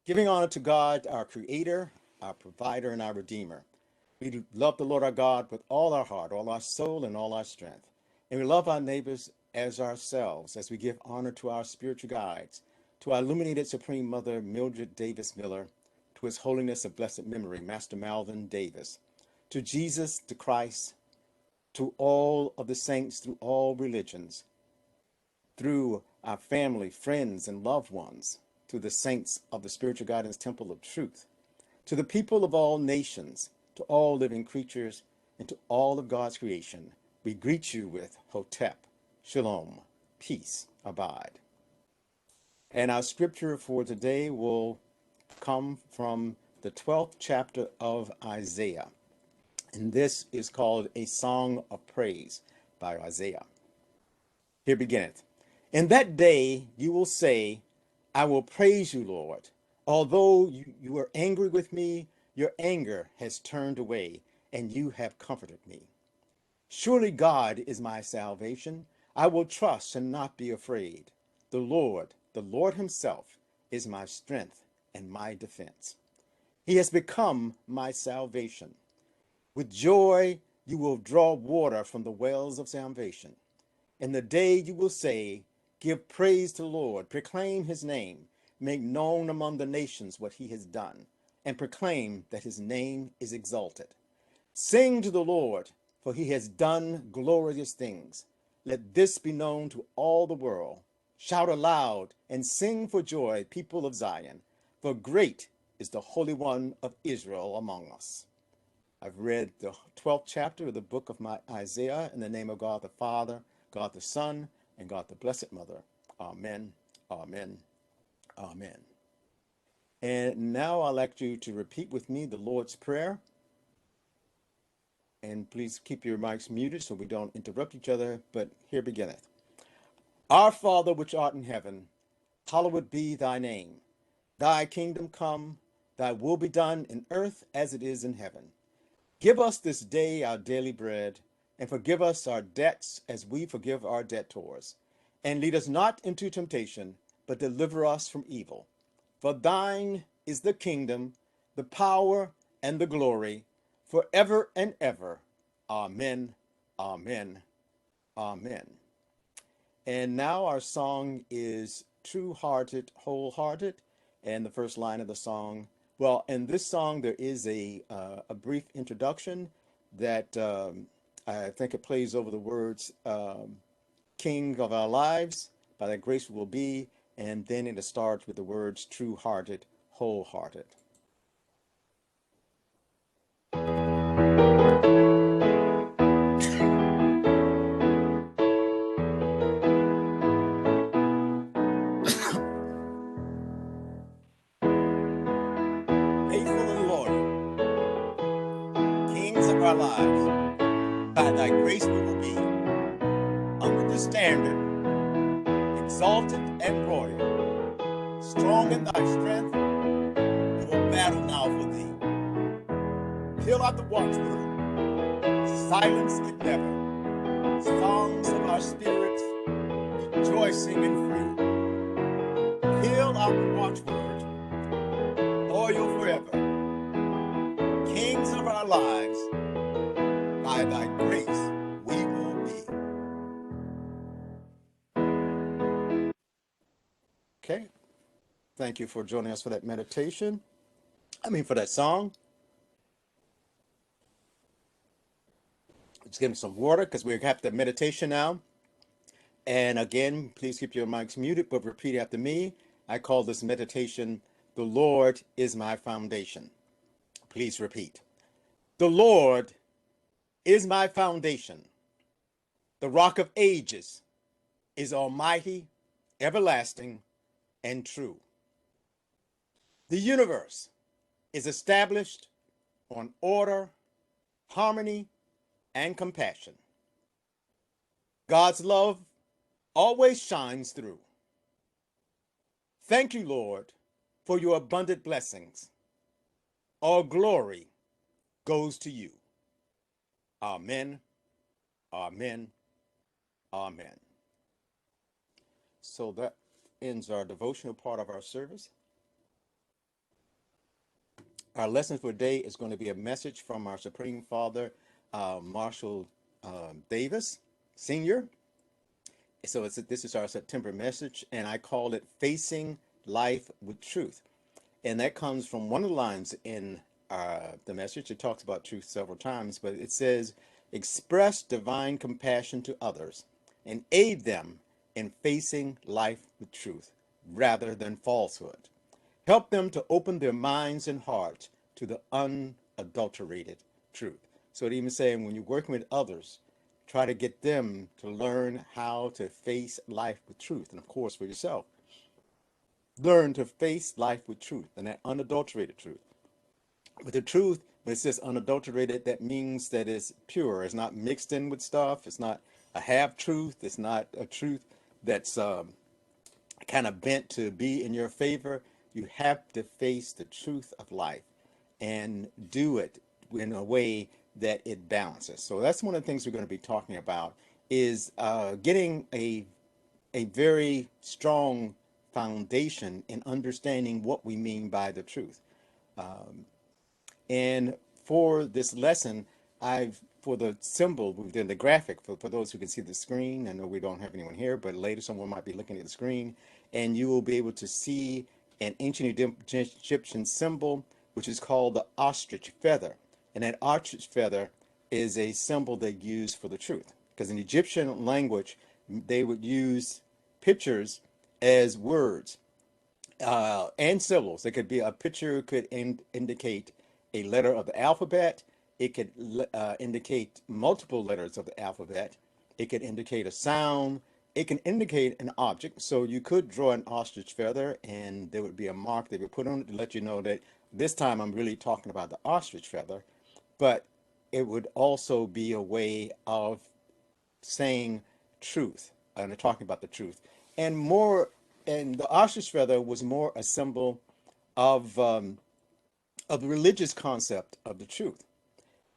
Giving honor to God, our Creator, our Provider, and our Redeemer. We love the Lord our God with all our heart, all our soul, and all our strength. And we love our neighbors as ourselves as we give honor to our spiritual guides, to our illuminated Supreme Mother, Mildred Davis Miller, to His Holiness of Blessed Memory, Master Malvin Davis, to Jesus, to Christ, to all of the saints through all religions, through our family, friends, and loved ones, to the saints of the Spiritual Guidance Temple of Truth, to the people of all nations, to all living creatures, and to all of God's creation, we greet you with Hotep, Shalom, peace, abide. And our scripture for today will come from the 12th chapter of Isaiah. And this is called A Song of Praise by Isaiah. Here beginneth. In that day you will say, I will praise you, Lord. Although you were angry with me, your anger has turned away, and you have comforted me. Surely God is my salvation. I will trust and not be afraid. The Lord himself, is my strength and my defense. He has become my salvation. With joy you will draw water from the wells of salvation. In the day you will say, give praise to the Lord, proclaim his name, make known among the nations what he has done, and proclaim that his name is exalted. Sing to the Lord, for he has done glorious things. Let this be known to all the world. Shout aloud and sing for joy, people of Zion, for great is the Holy One of Israel among us. I've read the 12th chapter of the book of Isaiah in the name of God the Father, God the Son, and God the Blessed Mother. Amen, amen, amen. And now I'd like you to repeat with me the Lord's Prayer. And please keep your mics muted so we don't interrupt each other, but here beginneth. Our Father which art in heaven, hallowed be thy name. Thy kingdom come, thy will be done in earth as it is in heaven. Give us this day our daily bread, and forgive us our debts as we forgive our debtors. And lead us not into temptation, but deliver us from evil. For thine is the kingdom, the power, and the glory, forever and ever. Amen, amen, amen. And now our song is True-Hearted, Wholehearted. And the first line of the song, well, in this song, there is a brief introduction that I think it plays over the words, King of our lives, by thy grace we will be. And then it starts with the words true-hearted, wholehearted. Faithful and loyal, kings of our lives, by thy grace we will be. Under the standard, exalted and royal, strong in thy strength, we will battle now for thee. Fill out the watchword, silence it never, songs of our spirits, rejoicing and free. Fill out the watchword, loyal forever, kings of our lives, by thy grace we will be. Okay, thank you for joining us for that meditation. For that song. Just give me some water because we have the meditation now. And again, please keep your mics muted, but repeat after me. I call this meditation, The Lord is my foundation. Please repeat. The Lord is my foundation. The rock of ages is almighty, everlasting, and true. The universe is established on order, harmony, and compassion. God's love always shines through. Thank you, Lord, for your abundant blessings. All glory goes to you. Amen, amen, amen. So that ends our devotional part of our service. Our lesson for today is going to be a message from our Supreme Father, Marshall Davis Sr. So this is our September message, and I call it Facing Life with Truth. And that comes from one of the lines in the message. It talks about truth several times, but it says, express divine compassion to others and aid them in facing life with truth rather than falsehood. Help them to open their minds and hearts to the unadulterated truth. So it even saying when you're working with others, try to get them to learn how to face life with truth. And of course, for yourself, learn to face life with truth and that unadulterated truth. But the truth, when it says unadulterated, that means that it's pure. It's not mixed in with stuff. It's not a half truth. It's not a truth that's kind of bent to be in your favor. You have to face the truth of life and do it in a way that it balances. So that's one of the things we're going to be talking about is getting a very strong foundation in understanding what we mean by the truth. And for this lesson, for the symbol within the graphic, for those who can see the screen, I know we don't have anyone here, but later someone might be looking at the screen, and you will be able to see an ancient Egyptian symbol, which is called the ostrich feather. And that ostrich feather is a symbol they use for the truth. Because in Egyptian language, they would use pictures as words and symbols. It could be a picture could indicate a letter of the alphabet. It could indicate multiple letters of the alphabet. It could indicate a sound. It can indicate an object. So you could draw an ostrich feather, and there would be a mark they would put on it to let you know that this time I'm really talking about the ostrich feather. But it would also be a way of saying truth and talking about the truth. And more, and the ostrich feather was more a symbol of the religious concept of the truth.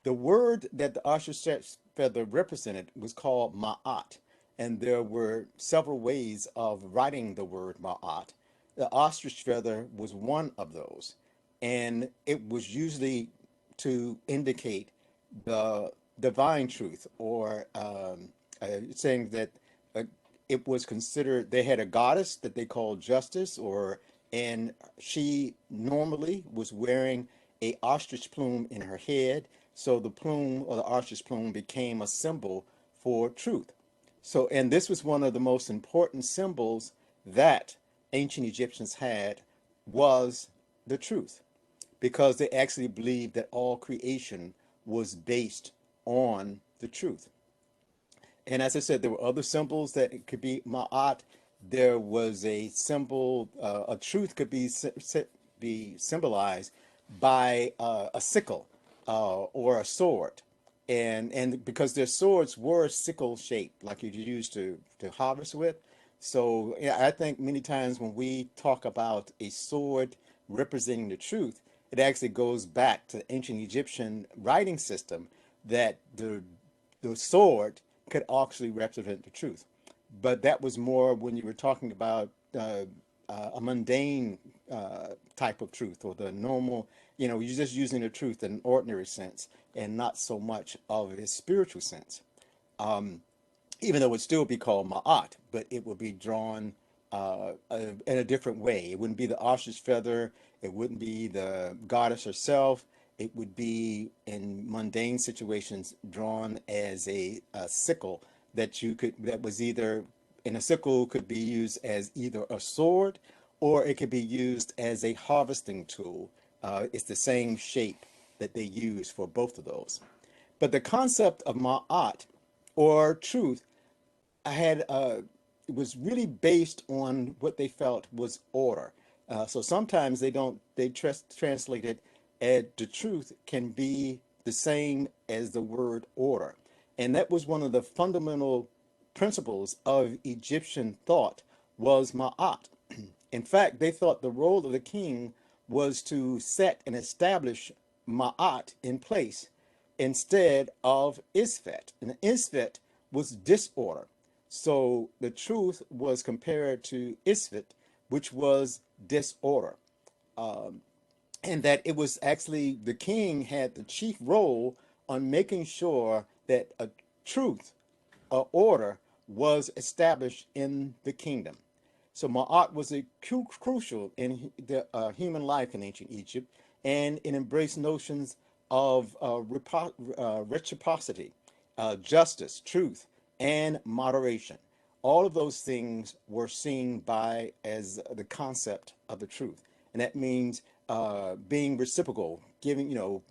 The word that the ostrich feather represented was called ma'at, and there were several ways of writing the word ma'at. The ostrich feather was one of those, and it was usually to indicate the divine truth, or saying that uh, it was considered they had a goddess that they called Justice, or and she normally was wearing a ostrich plume in her head, so the plume or the ostrich plume became a symbol for truth. So, and this was one of the most important symbols that ancient Egyptians had was the truth, because they actually believed that all creation was based on the truth. And as I said, there were other symbols that it could be ma'at. There was a symbol, a truth could be symbolized by a sickle or a sword. And because their swords were sickle shaped, like you used to harvest with. So yeah, I think many times when we talk about a sword representing the truth, it actually goes back to the ancient Egyptian writing system that the sword could actually represent the truth. But that was more when you were talking about a mundane type of truth, or the normal, you're just using the truth in an ordinary sense and not so much of a spiritual sense. Even though it would still be called ma'at, but it would be drawn in a different way. It wouldn't be the ostrich feather. It wouldn't be the goddess herself. It would be in mundane situations drawn as a sickle that was either, and a sickle could be used as either a sword or it could be used as a harvesting tool. It's the same shape that they use for both of those. But the concept of ma'at, or truth, I had it was really based on what they felt was order. So sometimes they translate it as the truth can be the same as the word order, and that was one of the fundamental principles of Egyptian thought was ma'at. In fact, they thought the role of the king was to set and establish ma'at in place instead of isfet. And isfet was disorder. So the truth was compared to isfet, which was disorder. and that it was actually the king had the chief role on making sure that a truth, a order, was established in the kingdom. So Ma'at was a crucial in the human life in ancient Egypt, and it embraced notions of reciprocity, justice, truth, and moderation. All of those things were seen by as the concept of the truth, and that means being reciprocal, giving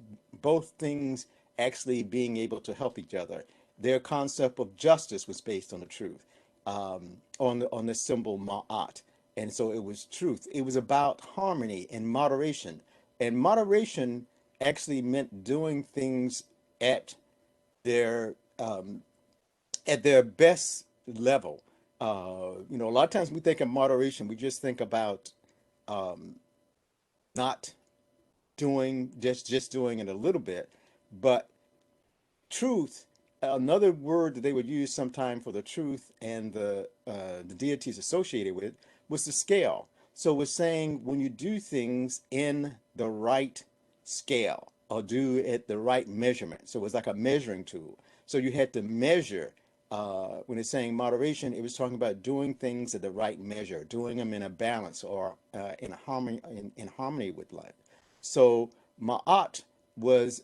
both things actually being able to help each other. Their concept of justice was based on the truth, on the symbol ma'at, and so it was truth. It was about harmony and moderation, and moderation actually meant doing things at their best level. A lot of times we think of moderation, we just think about not doing just doing it a little bit, but truth, another word that they would use sometime for the truth and the deities associated with, was the scale. So we're saying when you do things in the right scale or do it the right measurement. So it's like a measuring tool. So you had to measure. When it's saying moderation, it was talking about doing things at the right measure, doing them in a balance or in harmony, in harmony with life. So Ma'at was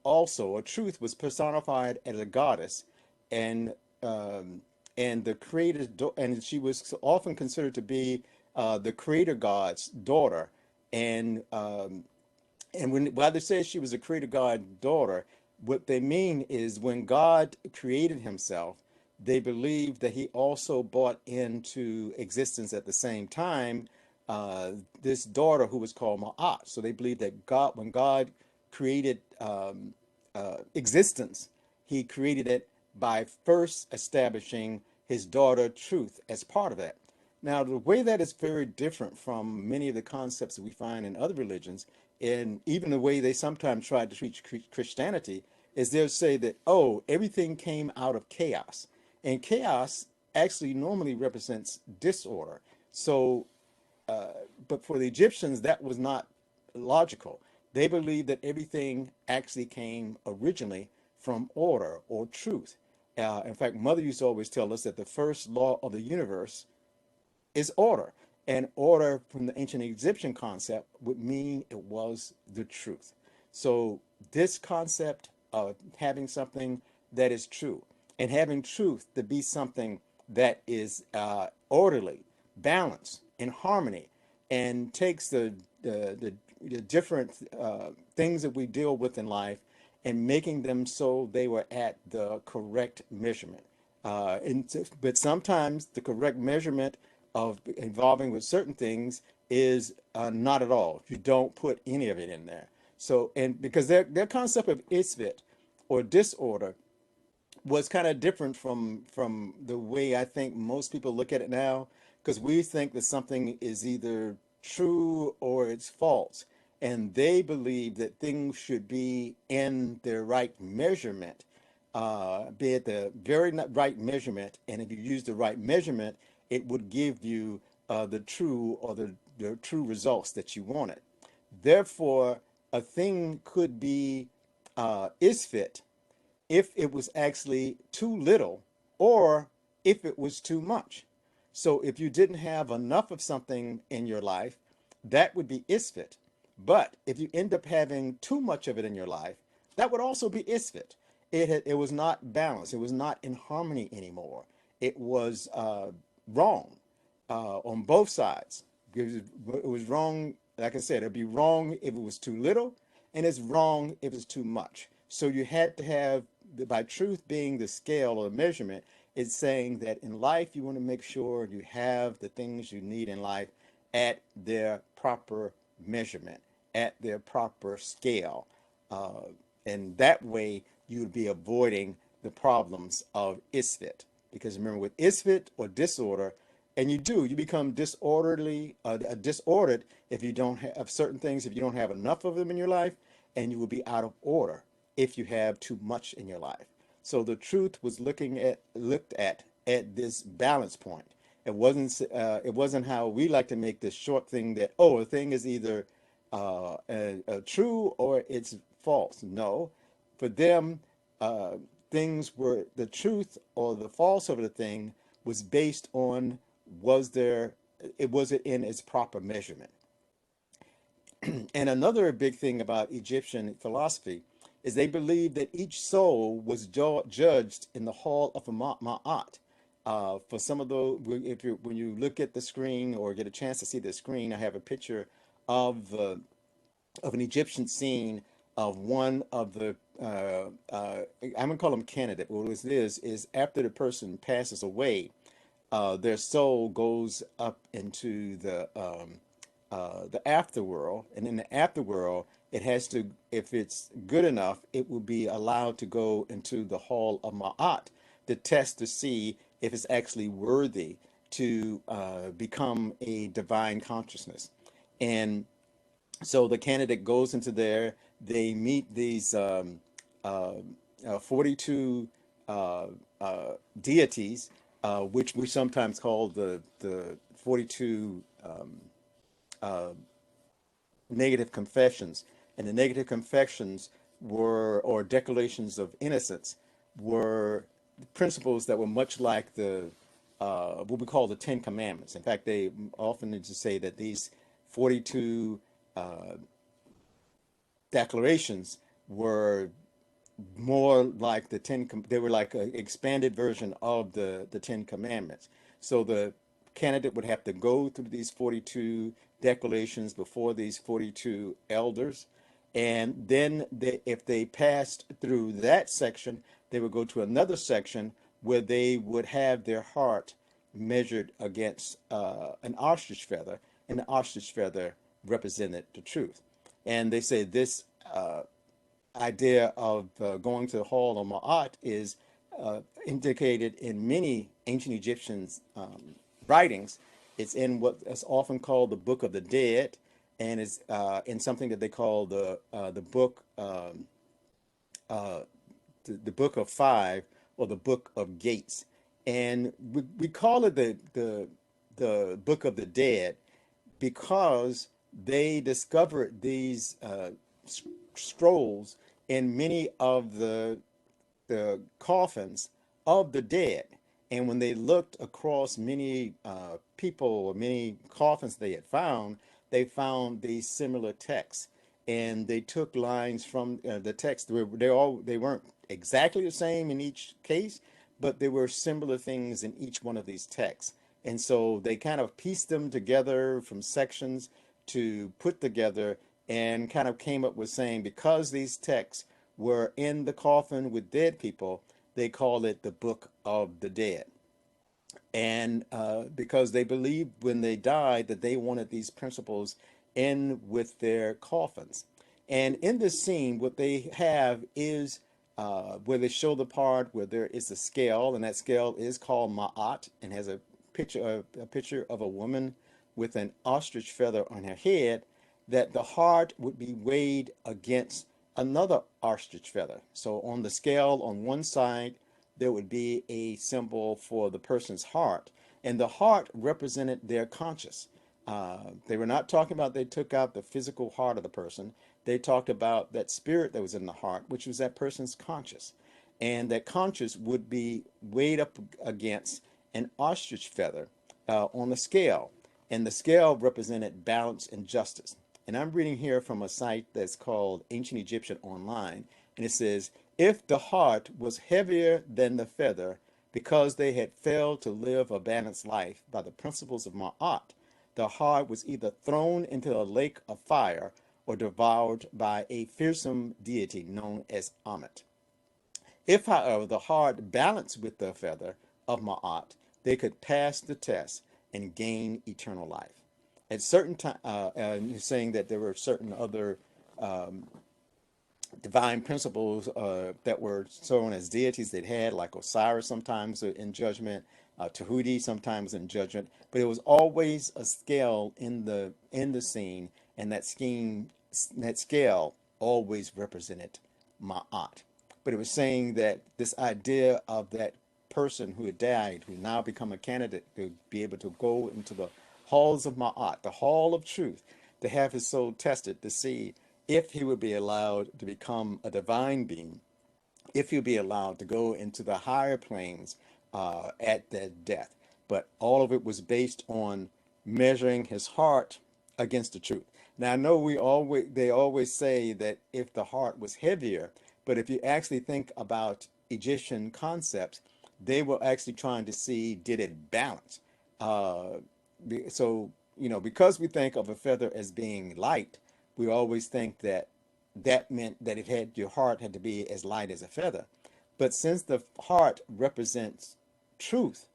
also, a truth was personified as a goddess, and the creator's and she was often considered to be the creator god's daughter, and while they say she was a creator god daughter, what they mean is when God created himself, they believed that he also brought into existence at the same time uh, this daughter who was called Ma'at. So they believed that God, when God created existence, he created it by first establishing his daughter Truth as part of that. Now, the way that is very different from many of the concepts that we find in other religions, and even the way they sometimes try to treat Christianity, is they'll say that, oh, everything came out of chaos. And chaos actually normally represents disorder. So but for the Egyptians, that was not logical. They believed that everything actually came originally from order or truth. In fact, Mother used to always tell us that the first law of the universe is order. And order from the ancient Egyptian concept would mean it was the truth. So this concept of having something that is true and having truth to be something that is orderly, balanced, in harmony, and takes the different things that we deal with in life and making them so they were at the correct measurement. But sometimes the correct measurement of involving with certain things is not at all. You don't put any of it in there. So, and because their concept of isfit or disorder was kind of different from the way I think most people look at it now, because we think that something is either true or it's false, and they believe that things should be in their right measurement, be it the very right measurement, and if you use the right measurement, it would give you the true or the true results that you wanted. Therefore, a thing could be is fit if it was actually too little or if it was too much. So if you didn't have enough of something in your life, that would be isfit. But if you end up having too much of it in your life, that would also be isfit. It was not balanced. It was not in harmony anymore. It was wrong on both sides. It was wrong, like I said, it'd be wrong if it was too little, and it's wrong if it's too much. So you had to have, by truth being the scale or the measurement, it's saying that in life you want to make sure you have the things you need in life at their proper measurement, at their proper scale. Uh, and that way you would be avoiding the problems of isfit. Because remember, with isfit or disorder, and you become disordered if you don't have certain things, if you don't have enough of them in your life, and you will be out of order if you have too much in your life. So the truth was looked at this balance point. It wasn't how we like to make this short thing that, oh, a thing is either true or it's false. No, for them, uh, things were the truth or the falsehood of the thing was based on was there it was it in its proper measurement. And another big thing about Egyptian philosophy is they believed that each soul was judged in the hall of Ma'at. For some of those, if you when you look at the screen or get a chance to see the screen, I have a picture of an Egyptian scene of one of the I'm gonna call them candidate. What it is after the person passes away, their soul goes up into the afterworld, and in the afterworld, it has to, if it's good enough, it will be allowed to go into the hall of Ma'at to test to see if it's actually worthy to become a divine consciousness. And so the candidate goes into there. They meet these uh, 42 uh, deities, which we sometimes call the 42 uh, negative confessions. And the negative confessions were, or declarations of innocence, were principles that were much like the what we call the Ten Commandments. In fact, they often need to say that these 42 uh, declarations were more like they were like an expanded version of the Ten Commandments. So the candidate would have to go through these 42 declarations before these 42 elders, and then if they passed through that section, they would go to another section where they would have their heart measured against an ostrich feather, and the ostrich feather represented the truth. And they say this idea of going to the Hall of Ma'at is indicated in many ancient Egyptians' writings. It's in what is often called the Book of the Dead, and is in something that they call the book uh, the Book of Five or the Book of Gates. And we call it the Book of the Dead because they discovered these scrolls in many of the coffins of the dead. And when they looked across many people or many coffins they found these similar texts. And they took lines from the text. They weren't exactly the same in each case, but there were similar things in each one of these texts. And so they kind of pieced them together from sections to put together and kind of came up with saying because these texts were in the coffin with dead people, they call it the Book of the Dead. And because they believed when they died that they wanted these principles in with their coffins. And in this scene, what they have is where they show the part where there is a scale, and that scale is called Ma'at and has a picture of a woman with an ostrich feather on her head, that the heart would be weighed against another ostrich feather. So on the scale on one side, there would be a symbol for the person's heart, and the heart represented their conscience. They were not talking about they took out the physical heart of the person. They talked about that spirit that was in the heart, which was that person's conscience. And that conscience would be weighed up against an ostrich feather on the scale. And the scale represented balance and justice. And I'm reading here from a site that's called Ancient Egyptian Online. And it says, if the heart was heavier than the feather because they had failed to live a balanced life by the principles of Ma'at, the heart was either thrown into a lake of fire or devoured by a fearsome deity known as Amet. If, however, the heart balanced with the feather of Ma'at, they could pass the test and gain eternal life. At certain time, and saying that there were certain other divine principles that were shown as deities that had, like Osiris sometimes in judgment, Tahuti sometimes in judgment, but it was always a scale in the scene, and that scale always represented Ma'at. But it was saying that this idea of that person who had died, who now become a candidate to be able to go into the halls of Ma'at, the hall of truth, to have his soul tested to see if he would be allowed to become a divine being, if he'll be allowed to go into the higher planes at that death. But all of it was based on measuring his heart against the truth. Now I know they always say that if the heart was heavier, but if you actually think about Egyptian concepts, they were actually trying to see, did it balance. Uh, so because we think of a feather as being light, we always think that that meant that your heart had to be as light as a feather. But since the heart represents truth,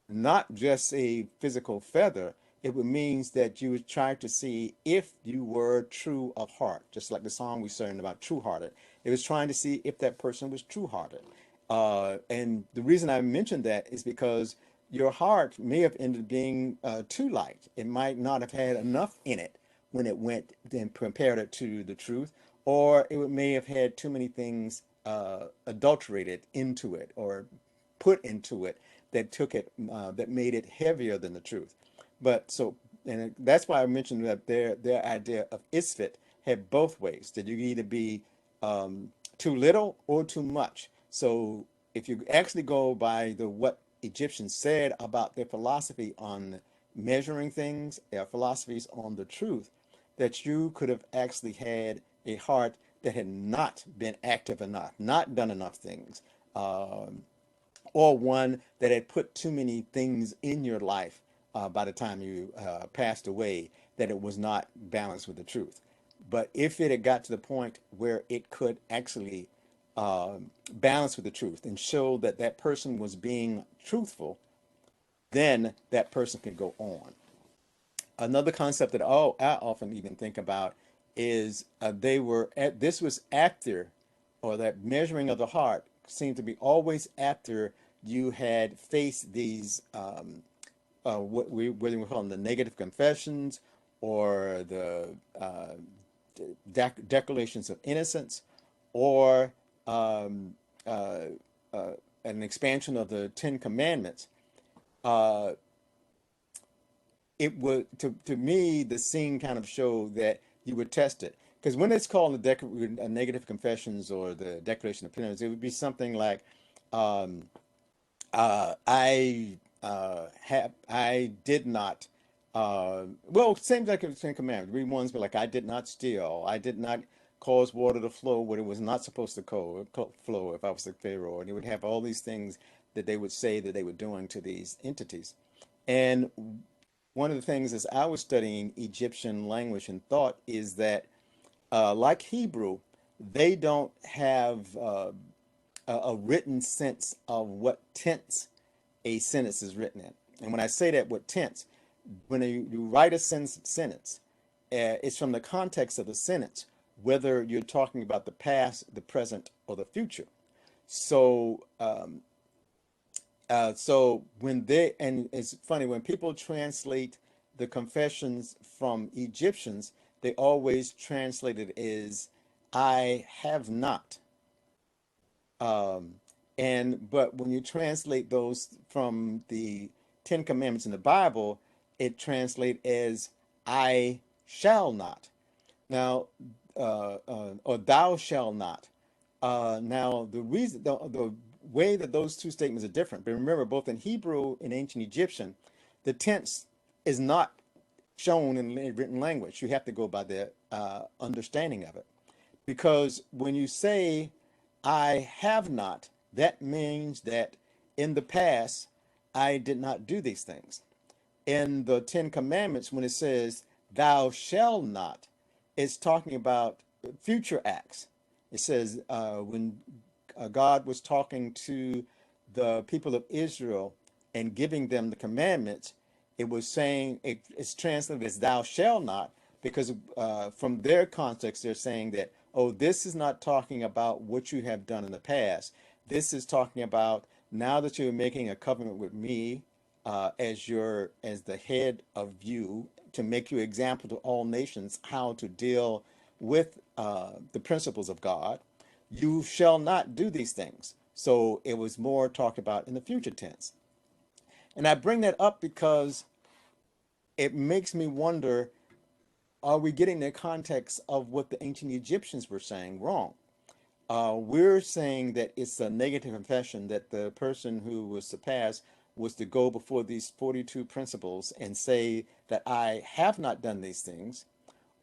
not just a physical feather, it would means that you would try to see if you were true of heart, just like the song we sang about true hearted. It was trying to see if that person was true hearted. And the reason I mentioned that is because your heart may have ended up being too light. It might not have had enough in it when it went and compared it to the truth, or it may have had too many things adulterated into it or put into it that took it that made it heavier than the truth. But so, and that's why I mentioned that their idea of isfit had both ways, that you can either be too little or too much. So if you actually go by the what Egyptians said about their philosophy on measuring things, their philosophies on the truth, that you could have actually had a heart that had not been active enough, not done enough things, or one that had put too many things in your life by the time you passed away, that it was not balanced with the truth. But if it had got to the point where it could actually balance with the truth and show that that person was being truthful, then that person could go on. Another concept that I often even think about is this was after, or that measuring of the heart seemed to be always after you had faced these whether we call them the negative confessions or the declarations of innocence, or um, uh, an expansion of the Ten Commandments. Uh, it would to me the scene kind of showed that you would test it, because when it's called a negative confessions or the declaration of penitence, it would be something like um, I did not. Well, same like the Ten Commandments. Read ones, but like I did not steal. I did not cause water to flow when it was not supposed to flow. If I was the Pharaoh, and he would have all these things that they would say that they were doing to these entities. And one of the things as I was studying Egyptian language and thought is that, like Hebrew, they don't have a written sense of what tense a sentence is written in. And when I say that, what tense, when you write a sentence, it's from the context of the sentence, whether you're talking about the past, the present, or the future. So, and it's funny when people translate the confessions from Egyptians, they always translate it as "I have not." Um, but when you translate those from the Ten Commandments in the Bible, it translates as "I shall not." Now, or "Thou shall not." Now, the way that those two statements are different, but remember, both in Hebrew and ancient Egyptian, the tense is not shown in written language. You have to go by the understanding of it. Because when you say, I have not, that means that in the past, I did not do these things. In the Ten Commandments, when it says, thou shalt not, it's talking about future acts. It says, when God was talking to the people of Israel and giving them the commandments, it was saying, it's translated as thou shalt not, because from their context, they're saying that, oh, this is not talking about what you have done in the past. This is talking about now that you're making a covenant with me as the head of you, to make you example to all nations how to deal with the principles of God. You shall not do these things. So it was more talked about in the future tense. And I bring that up because it makes me wonder, are we getting the context of what the ancient Egyptians were saying wrong? We're saying that it's a negative impression that the person who was surpassed was to go before these 42 principles and say that I have not done these things,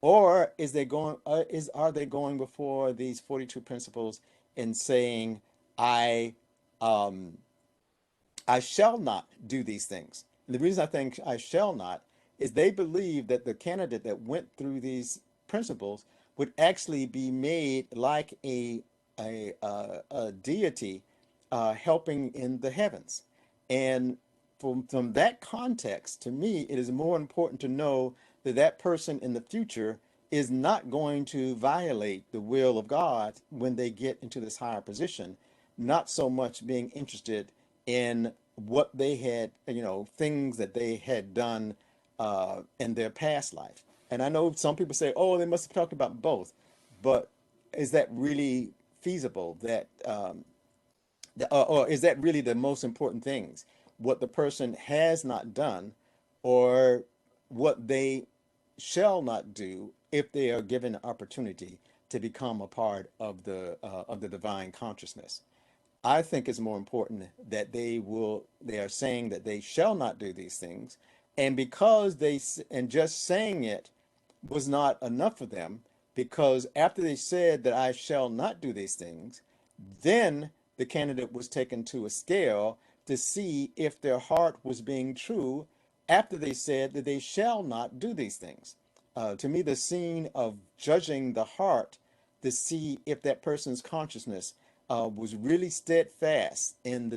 or is they going is are they going before these 42 principles and saying I um, I shall not do these things. And the reason I think I shall not is they believe that the candidate that went through these principles would actually be made like a deity helping in the heavens. And from that context, to me, it is more important to know that that person in the future is not going to violate the will of God when they get into this higher position, not so much being interested in what they had, things that they had done in their past life. And I know some people say, oh, they must have talked about both, but is that really feasible? Or is that really the most important things? What the person has not done, or what they shall not do if they are given the opportunity to become a part of the divine consciousness. I think it's more important that they are saying that they shall not do these things. And because and just saying it was not enough for them, because after they said that I shall not do these things, then the candidate was taken to a scale to see if their heart was being true after they said that they shall not do these things. To me, the scene of judging the heart to see if that person's consciousness was really steadfast in the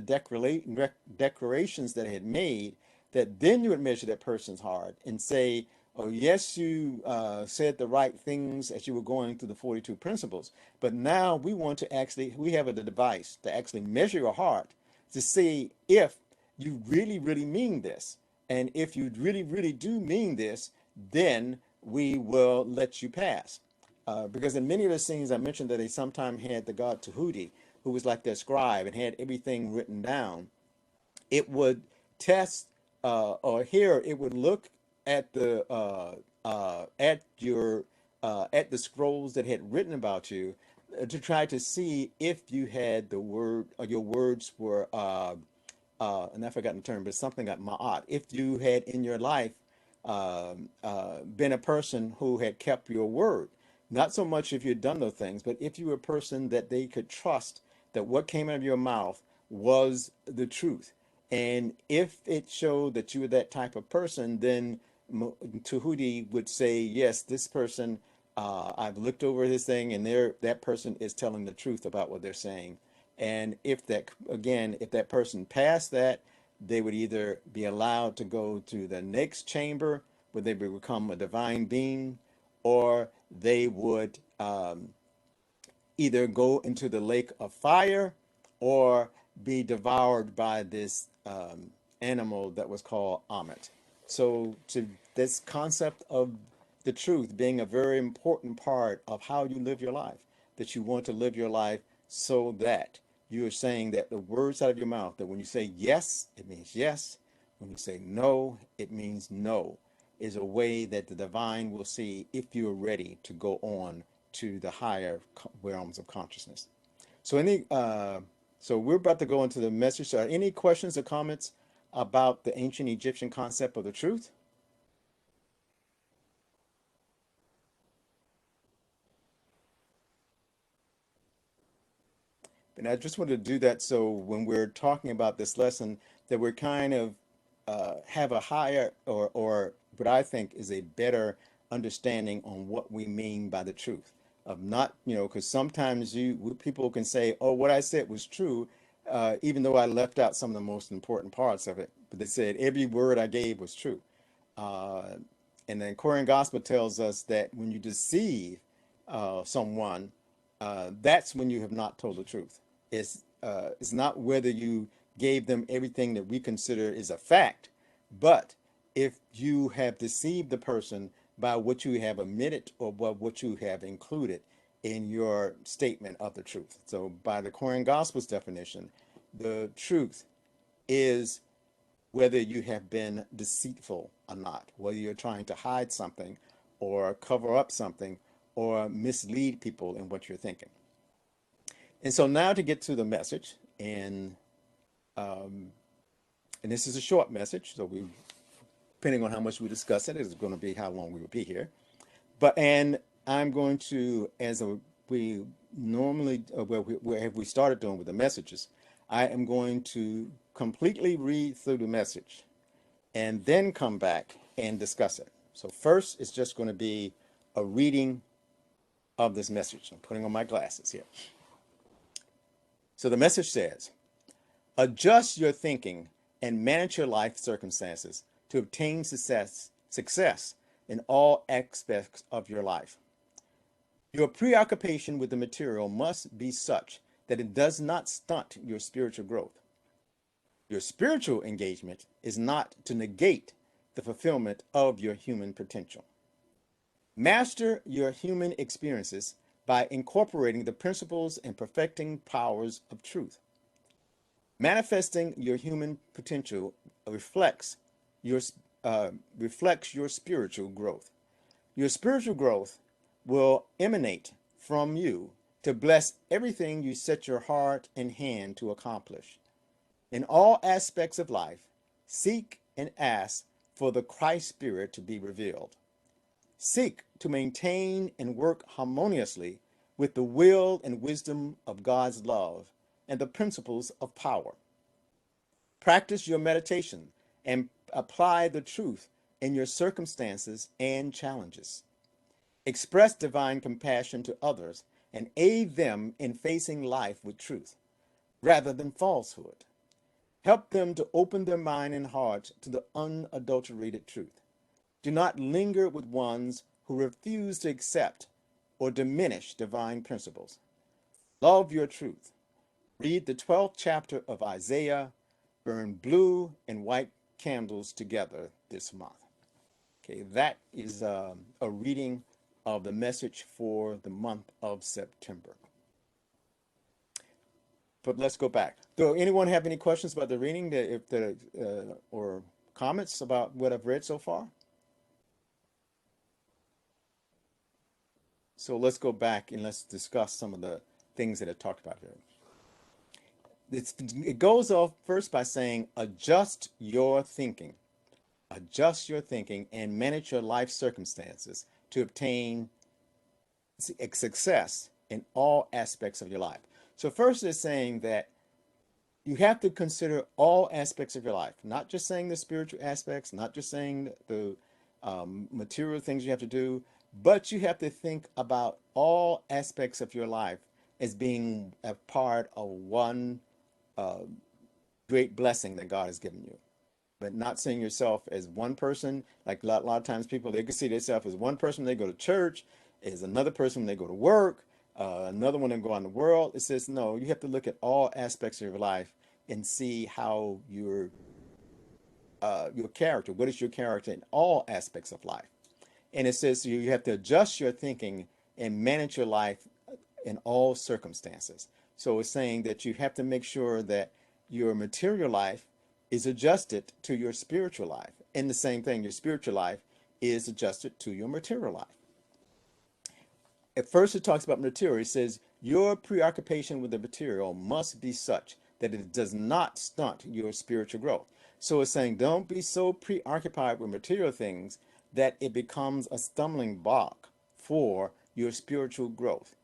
declarations that it had made, that then you would measure that person's heart and say, oh, yes, you said the right things as you were going through the 42 principles, but now we have a device to actually measure your heart to see if you really, really mean this. And if you really, really do mean this, then we will let you pass. Because in many of the scenes I mentioned that they sometimes had the god Tahuti, who was like their scribe and had everything written down. It would test, or here it would look at at the scrolls that had written about you, to try to see if you had the word, or your words were and I've forgotten the term, but something like ma'at. If you had in your life been a person who had kept your word, not so much if you'd done those things, but if you were a person that they could trust that what came out of your mouth was the truth. And if it showed that you were that type of person, then Tahuti would say, yes, this person, I've looked over this thing, and that person is telling the truth about what they're saying. And if that person passed that, they would either be allowed to go to the next chamber where they would become a divine being, or they would either go into the lake of fire or be devoured by this animal that was called Amet. So, to this concept of the truth being a very important part of how you live your life, that you want to live your life so that you are saying that the words out of your mouth, that when you say yes, it means yes. When you say no, it means no, is a way that the divine will see if you're ready to go on to the higher realms of consciousness. So so we're about to go into the message. So any questions or comments about the ancient Egyptian concept of the truth? And I just wanted to do that so when we're talking about this lesson, that we're kind of have a higher, or what I think is a better understanding on what we mean by the truth. Of not, because sometimes people can say, oh, what I said was true, even though I left out some of the most important parts of it. But they said every word I gave was true. Uh, and then Korean Gospel tells us that when you deceive someone, that's when you have not told the truth. It's not whether you gave them everything that we consider is a fact, but if you have deceived the person by what you have omitted or by what you have included in your statement of the truth. So, by the Korean Gospel's definition, the truth is whether you have been deceitful or not, whether you're trying to hide something, or cover up something or mislead people in what you're thinking. And so now to get to the message, and this is a short message, so we, depending on how much we discuss it, is going to be how long we will be here. But and I'm going to, we normally, where have we started doing with the messages, I am going to completely read through the message and then come back and discuss it. So first, it's just going to be a reading of this message. I'm putting on my glasses here. So the message says, adjust your thinking and manage your life circumstances to obtain success in all aspects of your life. Your preoccupation with the material must be such that it does not stunt your spiritual growth. Your spiritual engagement is not to negate the fulfillment of your human potential. Master your human experiences by incorporating the principles and perfecting powers of truth. Manifesting your human potential your reflects your spiritual growth. Your spiritual growth will emanate from you to bless everything you set your heart and hand to accomplish. In all aspects of life, seek and ask for the Christ Spirit to be revealed. Seek to maintain and work harmoniously with the will and wisdom of God's love and the principles of power. Practice your meditation and apply the truth in your circumstances and challenges. Express divine compassion to others and aid them in facing life with truth rather than falsehood. Help them to open their mind and heart to the unadulterated truth. Do not linger with ones who refuse to accept or diminish divine principles. Love your truth. Read the 12th chapter of Isaiah. Burn blue and white candles together this month. Okay, that is a reading of the message for the month of September. But let's go back. Do anyone have any questions about the reading or comments about what I've read so far? So let's go back and let's discuss some of the things that I talked about here. It goes off first by saying, adjust your thinking. Adjust your thinking and manage your life circumstances to obtain success in all aspects of your life. So first it's saying that you have to consider all aspects of your life, not just saying the spiritual aspects, not just saying the material things you have to do, but you have to think about all aspects of your life as being a part of one great blessing that God has given you. But not seeing yourself as one person. Like a lot of times people, they can see themselves as one person when they go to church, as another person when they go to work, another one when they go on the world. It says, no, you have to look at all aspects of your life and see how your character, what is your character in all aspects of life. And it says you have to adjust your thinking and manage your life in all circumstances. So it's saying that you have to make sure that your material life is adjusted to your spiritual life. And the same thing, your spiritual life is adjusted to your material life. At first it talks about material. It says your preoccupation with the material must be such that it does not stunt your spiritual growth. So it's saying don't be so preoccupied with material things that it becomes a stumbling block for your spiritual growth.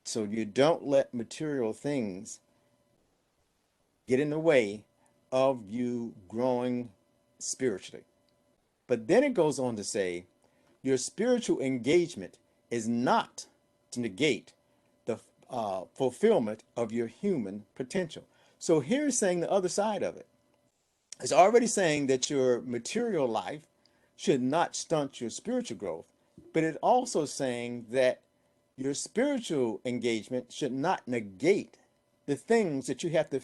So you don't let material things get in the way of you growing spiritually. But then it goes on to say, your spiritual engagement is not to negate the fulfillment of your human potential. So here is saying the other side of it. It's already saying that your material life should not stunt your spiritual growth, but it also saying that your spiritual engagement should not negate the things that you have to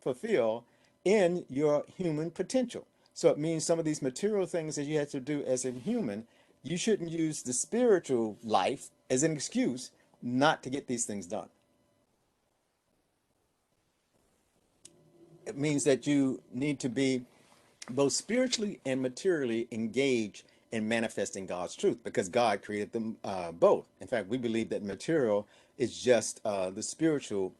fulfill in your human potential. So it means some of these material things that you have to do as a human, you shouldn't use the spiritual life as an excuse not to get these things done. It means that you need to be both spiritually and materially engaged in manifesting God's truth, because God created them both. In fact, we believe that material is just the spiritual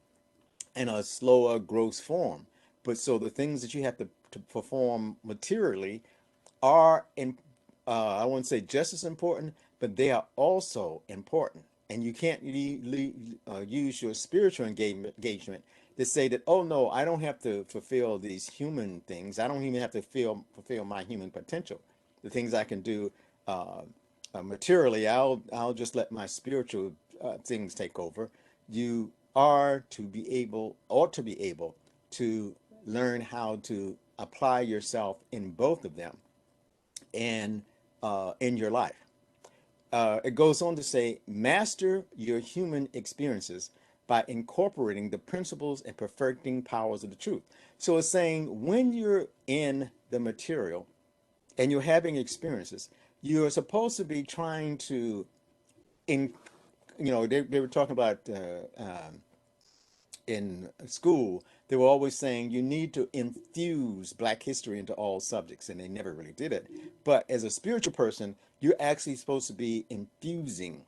in a slower growth form. But so the things that you have to perform materially are in I wouldn't say just as important, but they are also important. And you can't use your spiritual engagement to say that, oh no, I don't have to fulfill these human things. I don't even have to fulfill my human potential. The things I can do materially, I'll just let my spiritual things take over. You are to be able, ought to be able to learn how to apply yourself in both of them and in your life. It goes on to say, master your human experiences by incorporating the principles and perfecting powers of the truth. So it's saying when you're in the material and you're having experiences, you're supposed to be trying to, in, they were talking about in school, they were always saying you need to infuse Black history into all subjects, and they never really did it. But as a spiritual person, you're actually supposed to be infusing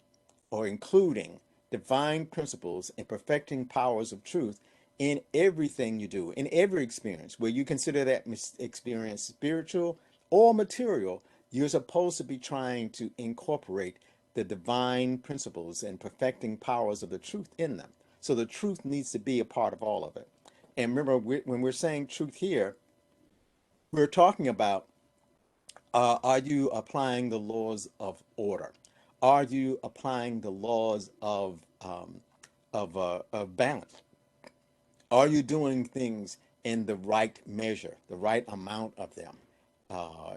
or including divine principles and perfecting powers of truth in everything you do, in every experience, where you consider that experience spiritual or material. You're supposed to be trying to incorporate the divine principles and perfecting powers of the truth in them. So the truth needs to be a part of all of it. And remember, when we're saying truth here, we're talking about are you applying the laws of order? Are you applying the laws of balance? Are you doing things in the right measure, the right amount of them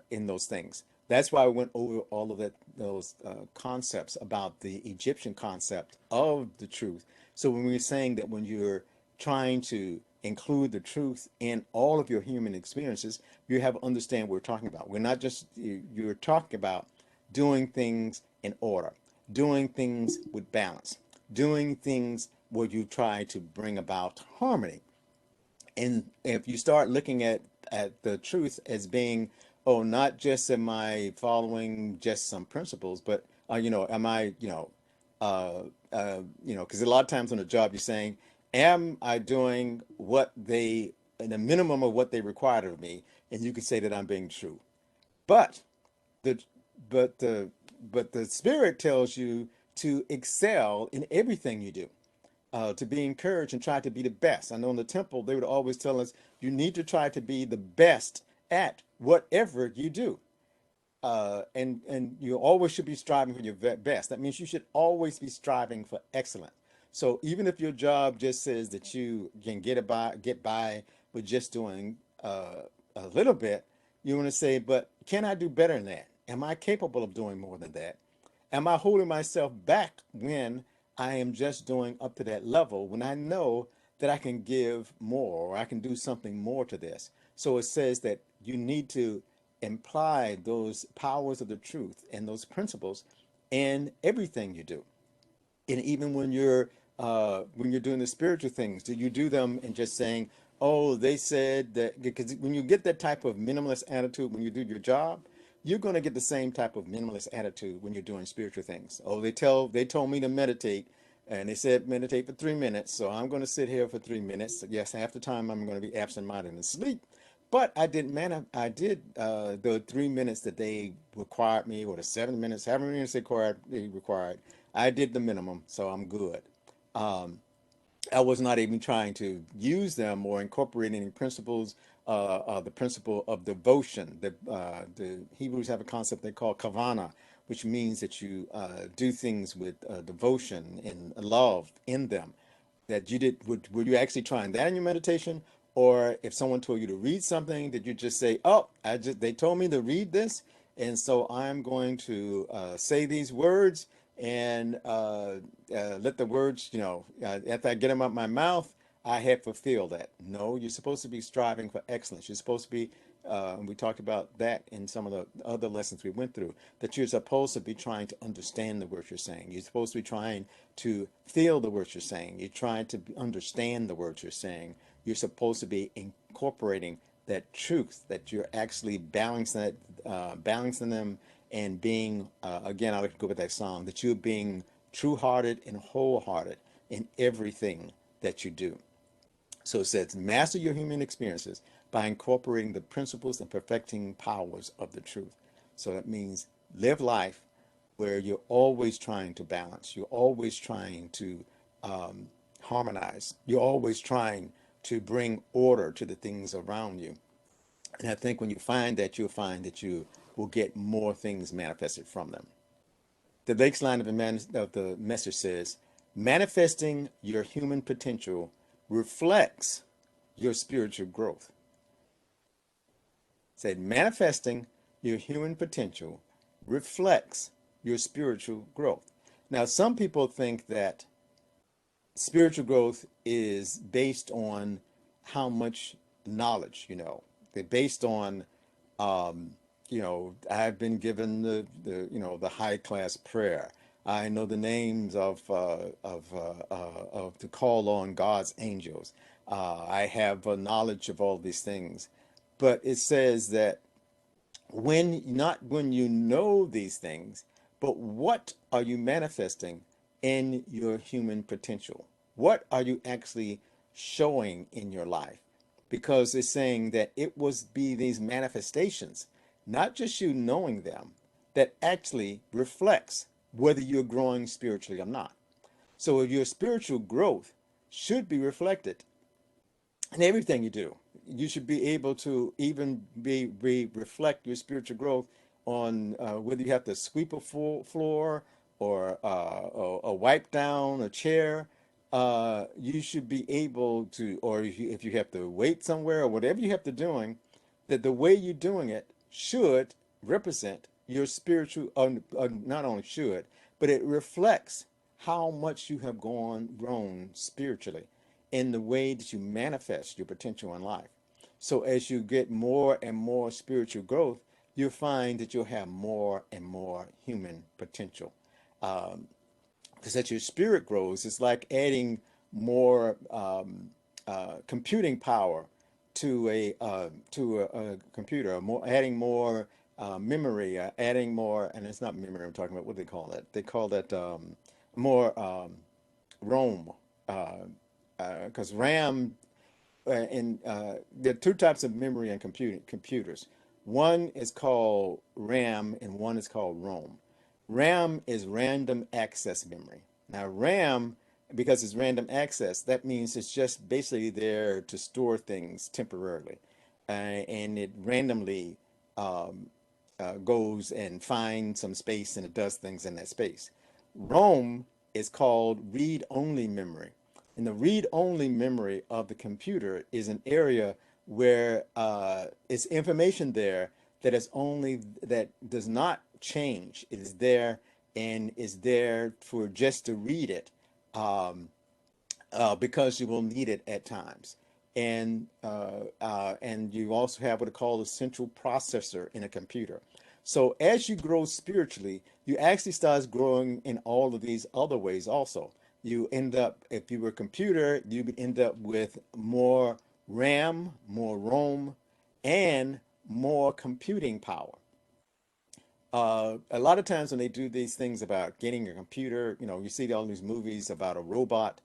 in those things? That's why I went over all of those concepts about the Egyptian concept of the truth. So when we're saying that when you're trying to include the truth in all of your human experiences, you have to understand what we're talking about. We're not just, you're talking about doing things in order, doing things with balance, doing things where you try to bring about harmony. And if you start looking at the truth as being, oh, not just am I following just some principles, but am I, because a lot of times on a job you're saying, am I doing what they, the minimum of what they required of me, and you can say that I'm being true. But the but the spirit tells you to excel in everything you do, to be encouraged and try to be the best. I know in the temple they would always tell us you need to try to be the best at whatever you do. And you always should be striving for your best. That means you should always be striving for excellence. So even if your job just says that you can get by with just doing a little bit, you want to say, but can I do better than that? Am I capable of doing more than that? Am I holding myself back when I am just doing up to that level, when I know that I can give more or I can do something more to this? So it says that you need to imply those powers of the truth and those principles in everything you do. And even when you're doing the spiritual things, do you do them and just saying, oh, they said that? Because when you get that type of minimalist attitude when you do your job, you're going to get the same type of minimalist attitude when you're doing spiritual things. Oh, they told me to meditate, and they said meditate for 3 minutes, so I'm going to sit here for 3 minutes. Yes, half the time I'm going to be absent-minded and sleep, but I did the 3 minutes that they required me, or the 7 minutes, however many minutes they required. I did the minimum, so I'm good. Um, I was not even trying to use them or incorporate any principles. The principle of devotion. The Hebrews have a concept they call kavana, which means that you do things with devotion and love in them. That you did. Were you actually trying that in your meditation, or if someone told you to read something, did you just say, "Oh, they told me to read this, and so I'm going to say these words and let the words, after I get them out my mouth, I have fulfilled that." No, you're supposed to be striving for excellence. You're supposed to be, and we talked about that in some of the other lessons we went through, that you're supposed to be trying to understand the words you're saying. You're supposed to be trying to feel the words you're saying. You're trying to understand the words you're saying. You're supposed to be incorporating that truth, that you're actually balancing them and being, again, I like to go with that song, that you're being true-hearted and wholehearted in everything that you do. So it says, master your human experiences by incorporating the principles and perfecting powers of the truth. So that means live life where you're always trying to balance, you're always trying to harmonize, you're always trying to bring order to the things around you. And I think when you find that, you'll find that you will get more things manifested from them. The next line of the message says, manifesting your human potential reflects your spiritual growth. It said, manifesting your human potential reflects your spiritual growth. Now, some people think that spiritual growth is based on how much knowledge you know. They're based on, um, I've been given the high class prayer. I know the names of to call on God's angels. I have a knowledge of all these things, but it says that when not when you know these things, but what are you manifesting in your human potential? What are you actually showing in your life? Because it's saying that it was be these manifestations, not just you knowing them, that actually reflects whether you're growing spiritually or not. So your spiritual growth should be reflected in everything you do. You should be able to even be reflect your spiritual growth on whether you have to sweep a floor or wipe down a chair. You should be able to, or if you have to wait somewhere or whatever you have to doing, that the way you're doing it should represent your spiritual, not only should, but it reflects how much you have grown spiritually in the way that you manifest your potential in life. So as you get more and more spiritual growth, you'll find that you'll have more and more human potential. Because as your spirit grows, it's like adding more computing power to a computer, more adding more memory, adding more, and it's not memory I'm talking about. What do they call that? They call that more ROM, because RAM and there are two types of memory and computers. One is called RAM and one is called ROM. RAM is random access memory. Now, RAM, because it's random access, that means it's just basically there to store things temporarily. And it randomly um, goes and finds some space and it does things in that space. ROM is called read-only memory. And the read-only memory of the computer is an area where it's information there that does not change. It is there and is there for just to read it um, because you will need it at times. And you also have what are called a central processor in a computer. So as you grow spiritually, you actually start growing in all of these other ways also. You end up, if you were a computer, you would end up with more RAM, more ROM, and more computing power. A lot of times when they do these things about getting a computer, you see all these movies about a robot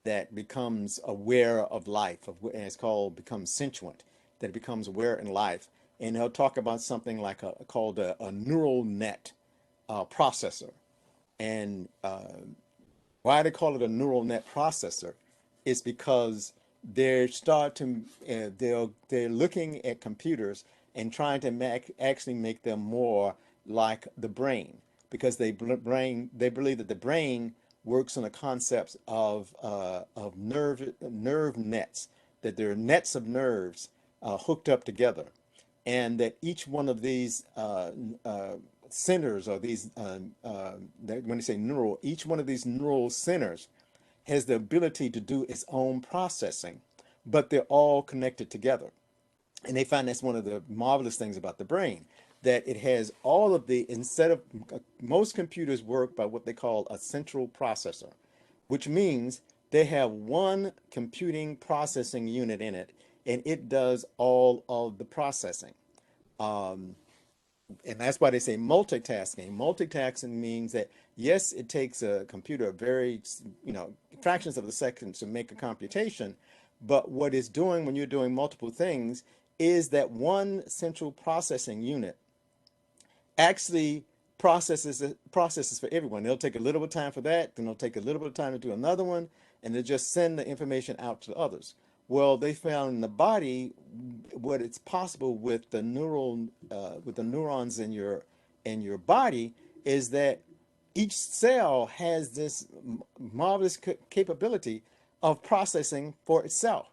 that becomes aware of life, and it's called becomes sentient, that it becomes aware in life. And they'll talk about something like called a neural net processor. And why they call it a neural net processor is because they're looking at computers and trying to actually make them more like the brain, because they believe that the brain works on the concepts of nerve nets, that there are nets of nerves hooked up together, and that each one of these centers, or these when they say neural, each one of these neural centers has the ability to do its own processing, but they're all connected together. And they find that's one of the marvelous things about the brain, that it has all of the, instead of, most computers work by what they call a central processor, which means they have one computing processing unit in it, and it does all of the processing. Um, And that's why they say multitasking. Multitasking means that yes, it takes a computer a very, fractions of a second to make a computation, but what it's doing when you're doing multiple things is that one central processing unit actually processes for everyone. They'll take a little bit of time for that, then they'll take a little bit of time to do another one, and they'll just send the information out to others. Well, they found in the body what it's possible with the neurons in your body is that each cell has this marvelous capability of processing for itself,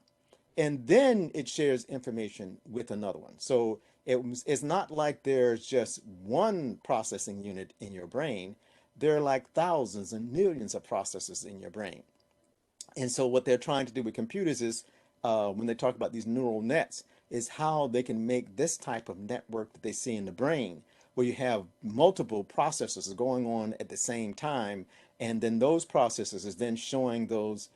and then it shares information with another one. So it's not like there's just one processing unit in your brain. There are like thousands and millions of processors in your brain. And so what they're trying to do with computers is, when they talk about these neural nets, is how they can make this type of network that they see in the brain, where you have multiple processors going on at the same time, and then those processors is then showing those,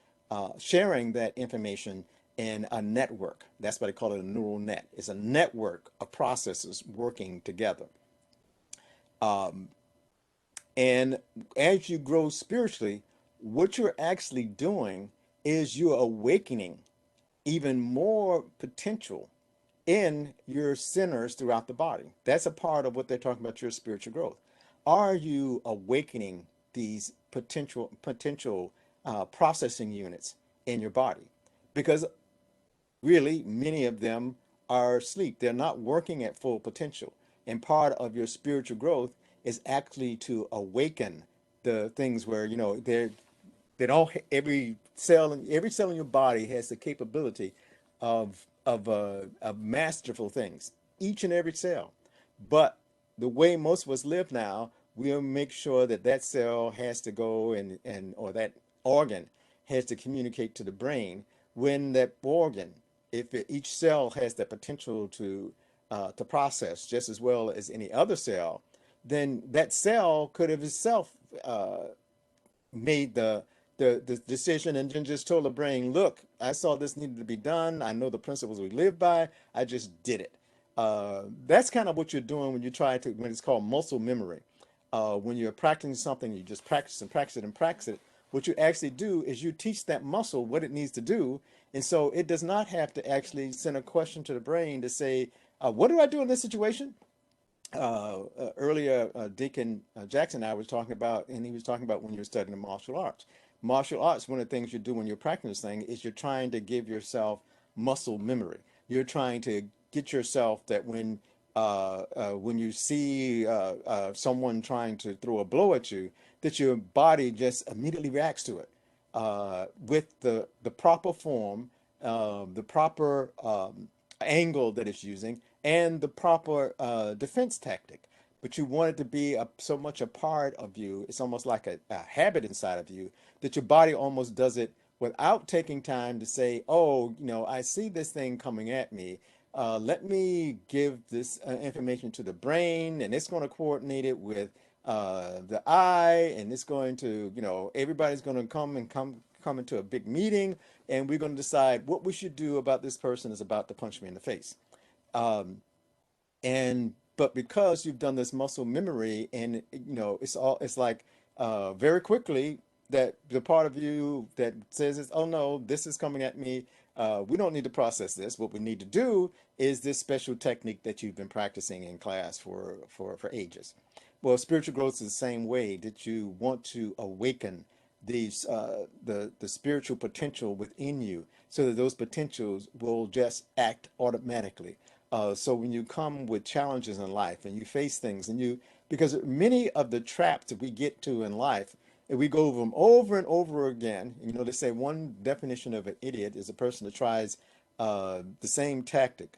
sharing that information in a network. That's why they call it a neural net. It's a network of processors working together. And as you grow spiritually, what you're actually doing is you're awakening even more potential in your centers throughout the body. That's a part of what they're talking about your spiritual growth. Are you awakening these potential processing units in your body? Because really many of them are asleep. They're not working at full potential. And part of your spiritual growth is actually to awaken the things where, they don't, every cell in your body has the capability of masterful things, each and every cell. But the way most of us live now, we'll make sure that that cell has to go and or that organ has to communicate to the brain, when that organ, if each cell has the potential to process just as well as any other cell, then that cell could have itself made the decision and then just told the brain, look, I saw this needed to be done. I know the principles we live by. I just did it. That's kind of what you're doing when you try to, when it's called muscle memory. When you're practicing something, you just practice and practice it and practice it. What you actually do is you teach that muscle what it needs to do. And so it does not have to actually send a question to the brain to say, what do I do in this situation? Earlier, Deacon Jackson and I was talking about, and he was talking about when you're studying the martial arts. Martial arts, one of the things you do when you're practicing this thing is you're trying to give yourself muscle memory. You're trying to get yourself that when you see someone trying to throw a blow at you, that your body just immediately reacts to it with the proper form, the proper angle that it's using, and the proper defense tactic. But you want it to be so much a part of you. It's almost like a habit inside of you that your body almost does it without taking time to say, oh, I see this thing coming at me. Let me give this information to the brain, and it's going to coordinate it with the eye, and it's going to, everybody's going to come into a big meeting, and we're going to decide what we should do about this person is about to punch me in the face. Um, and but because you've done this muscle memory, and it's like very quickly that the part of you that says, oh no, this is coming at me, we don't need to process this. What we need to do is this special technique that you've been practicing in class for ages. Well, spiritual growth is the same way, that you want to awaken these the spiritual potential within you, so that those potentials will just act automatically. So when you come with challenges in life and you face things, because many of the traps that we get to in life, and we go over them over and over again. They say one definition of an idiot is a person that tries the same tactic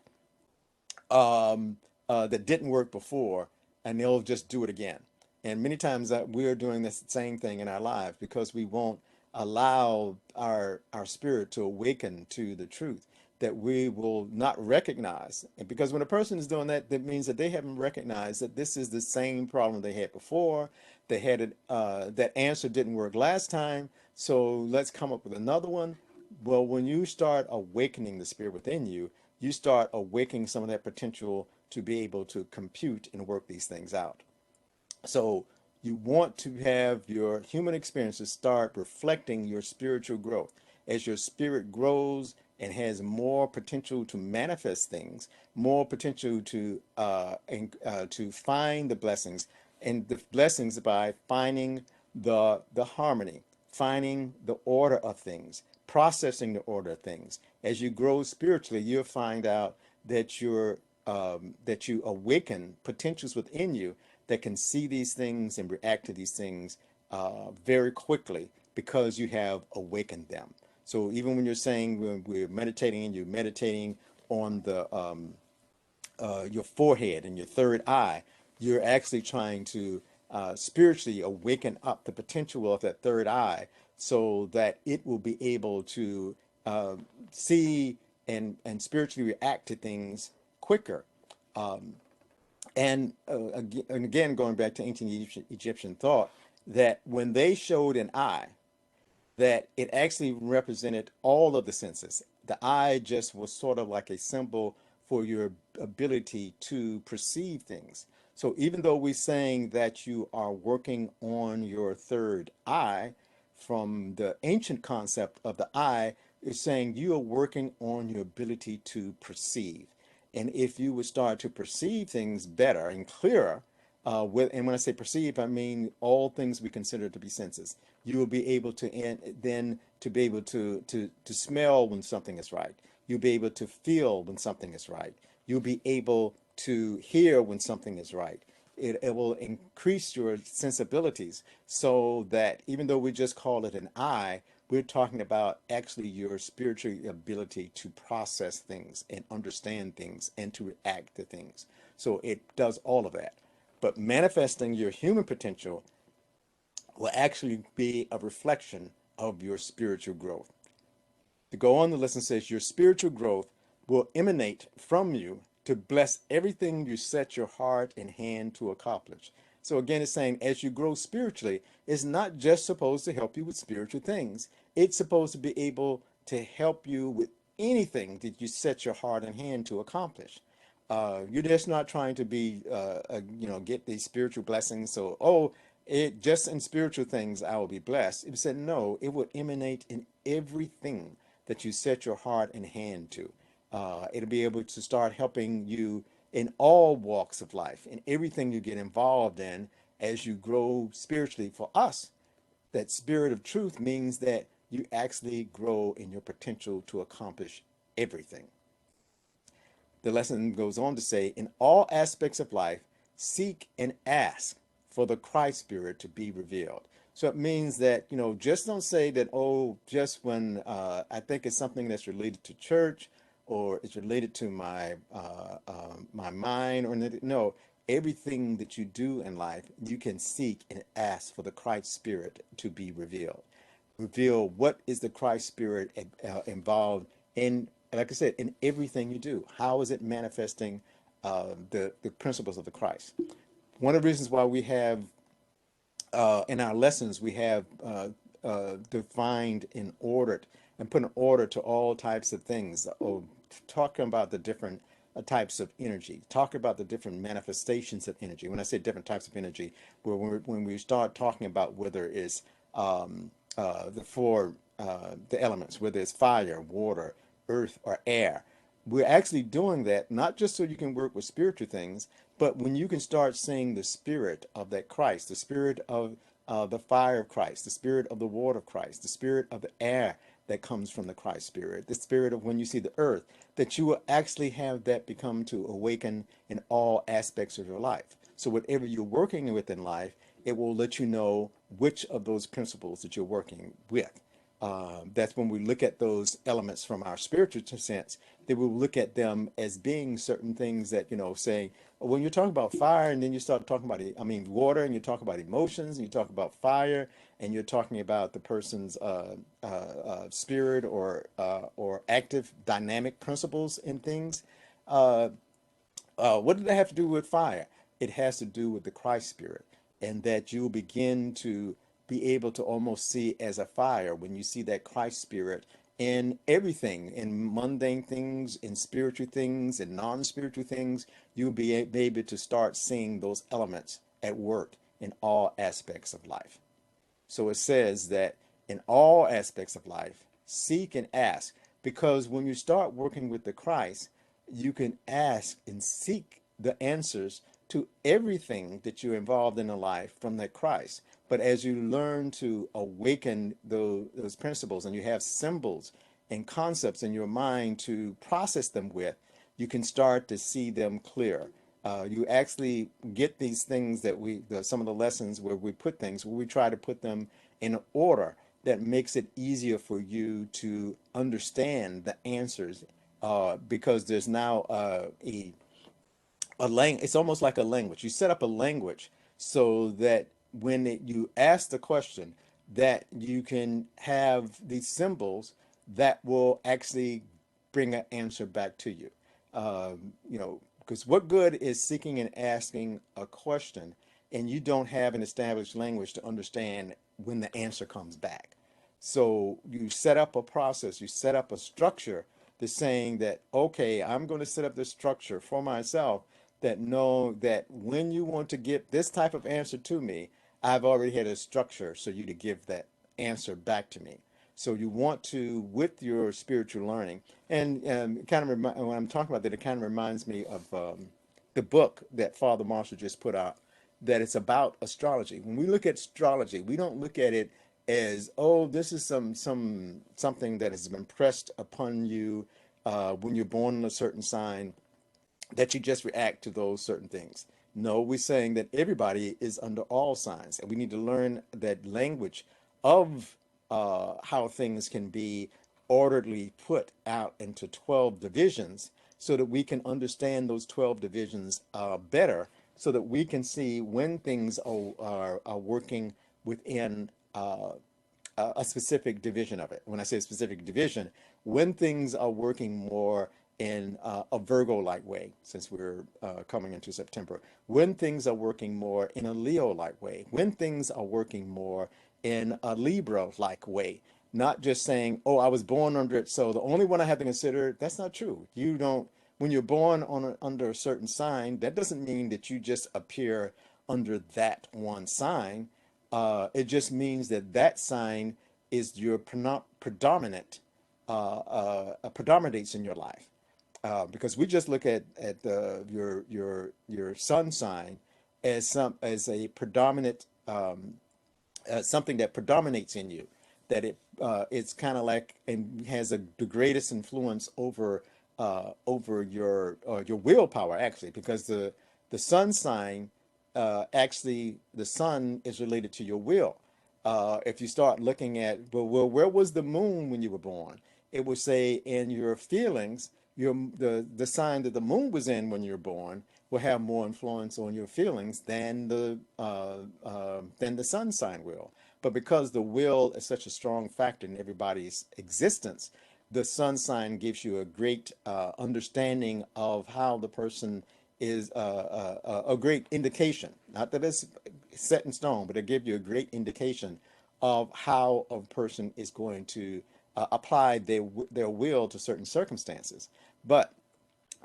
that didn't work before, and they'll just do it again. And many times that we're doing this same thing in our lives because we won't allow our spirit to awaken to the truth that we will not recognize. And because when a person is doing that, that means that they haven't recognized that this is the same problem they had before. They had it, that answer didn't work last time, so let's come up with another one. Well, when you start awakening the spirit within you, you start awakening some of that potential to be able to compute and work these things out. So you want to have your human experiences start reflecting your spiritual growth. As your spirit grows and has more potential to manifest things, more potential to find the blessings, and the blessings by finding the harmony, finding the order of things, processing the order of things. As you grow spiritually, you'll find out that that you awaken potentials within you that can see these things and react to these things very quickly because you have awakened them. So even when you're saying we're meditating and you're meditating on the your forehead and your third eye, you're actually trying to spiritually awaken up the potential of that third eye so that it will be able to see and spiritually react to things quicker. And again, going back to ancient Egyptian thought, that when they showed an eye, that it actually represented all of the senses. The eye just was sort of like a symbol for your ability to perceive things. So even though we're saying that you are working on your third eye, from the ancient concept of the eye, is saying you are working on your ability to perceive. And if you would start to perceive things better and clearer, and when I say perceive, I mean all things we consider to be senses. You will be able to then to be able to smell when something is right. You'll be able to feel when something is right. You'll be able to hear when something is right. It will increase your sensibilities so that even though we just call it an eye, we're talking about actually your spiritual ability to process things and understand things and to react to things. So it does all of that. But manifesting your human potential will actually be a reflection of your spiritual growth. To go on, the lesson says your spiritual growth will emanate from you to bless everything you set your heart and hand to accomplish. So again, it's saying as you grow spiritually, it's not just supposed to help you with spiritual things. It's supposed to be able to help you with anything that you set your heart and hand to accomplish. You're just not trying to be, get these spiritual blessings. So, it just in spiritual things I will be blessed. It said no, it will emanate in everything that you set your heart and hand to. It'll be able to start helping you in all walks of life, in everything you get involved in as you grow spiritually. For us, that spirit of truth means that you actually grow in your potential to accomplish everything. The lesson goes on to say, in all aspects of life, seek and ask for the Christ spirit to be revealed. So it means that, just don't say that, just when I think it's something that's related to church or it's related to my mind or no, everything that you do in life, you can seek and ask for the Christ spirit to be revealed. Reveal what is the Christ spirit involved in, like I said, in everything you do. How is it manifesting the principles of the Christ? One of the reasons why we have in our lessons we have defined and ordered and put an order to all types of things. Talking about the different types of energy, talking about the different manifestations of energy. When I say different types of energy, when we start talking about whether it's the elements, whether it's fire, water, earth, or air. We're actually doing that not just so you can work with spiritual things, but when you can start seeing the spirit of that Christ, the spirit of the fire of Christ, the spirit of the water of Christ, the spirit of the air that comes from the Christ spirit, the spirit of when you see the earth, that you will actually have that become to awaken in all aspects of your life. So whatever you're working with in life, it will let you know which of those principles that you're working with. That's when we look at those elements from our spiritual sense, that we will look at them as being certain things that, saying, when you're talking about fire and then you start talking about, water, and you talk about emotions and you talk about fire and you're talking about the person's spirit or active dynamic principles in things. What did that have to do with fire? It has to do with the Christ spirit, and that you will begin to be able to almost see as a fire when you see that Christ spirit in everything, in mundane things, in spiritual things, in non-spiritual things. You'll be able to start seeing those elements at work in all aspects of life. So it says that in all aspects of life, seek and ask. Because when you start working with the Christ, you can ask and seek the answers to everything that you're involved in life from that Christ. But as you learn to awaken those principles and you have symbols and concepts in your mind to process them with, you can start to see them clear. You actually get these things that some of the lessons where we put things, where we try to put them in order that makes it easier for you to understand the answers, because there's now a language. It's almost like a language. You set up a language so that when you ask the question, that you can have these symbols that will actually bring an answer back to you. Because what good is seeking and asking a question and you don't have an established language to understand when the answer comes back? So you set up a process, you set up a structure that's saying that, okay, I'm going to set up this structure for myself that know that when you want to get this type of answer to me, I've already had a structure so you to give that answer back to me. So you want to, with your spiritual learning, and kind of when I'm talking about that, it kind of reminds me of the book that Father Marshall just put out, that it's about astrology. When we look at astrology, we don't look at it as, oh, this is something that has been pressed upon you when you're born in a certain sign, that you just react to those certain things. No, we're saying that everybody is under all signs, and we need to learn that language of how things can be orderly put out into 12 divisions so that we can understand those 12 divisions better, so that we can see when things are working within a specific division of it. When I say a specific division, when things are working more in a Virgo-like way, since we're coming into September, when things are working more in a Leo-like way, when things are working more in a Libra-like way, not just saying, oh, I was born under it, so the only one I have to consider, that's not true. You don't, when you're born under a certain sign, that doesn't mean that you just appear under that one sign. It just means that that sign is your predominant, predominates in your life. Because we just look at your sun sign as a predominant, something that predominates in you, that it's kind of like and has the greatest influence over your willpower, actually, because the sun sign, actually the sun is related to your will. If you start looking at, well, where was the moon when you were born? It would say in your feelings, the sign that the moon was in when you're born will have more influence on your feelings than the sun sign will. But because the will is such a strong factor in everybody's existence, the sun sign gives you a great understanding of how the person is, a great indication. Not that it's set in stone, but it gives you a great indication of how a person is going to apply their will to certain circumstances. But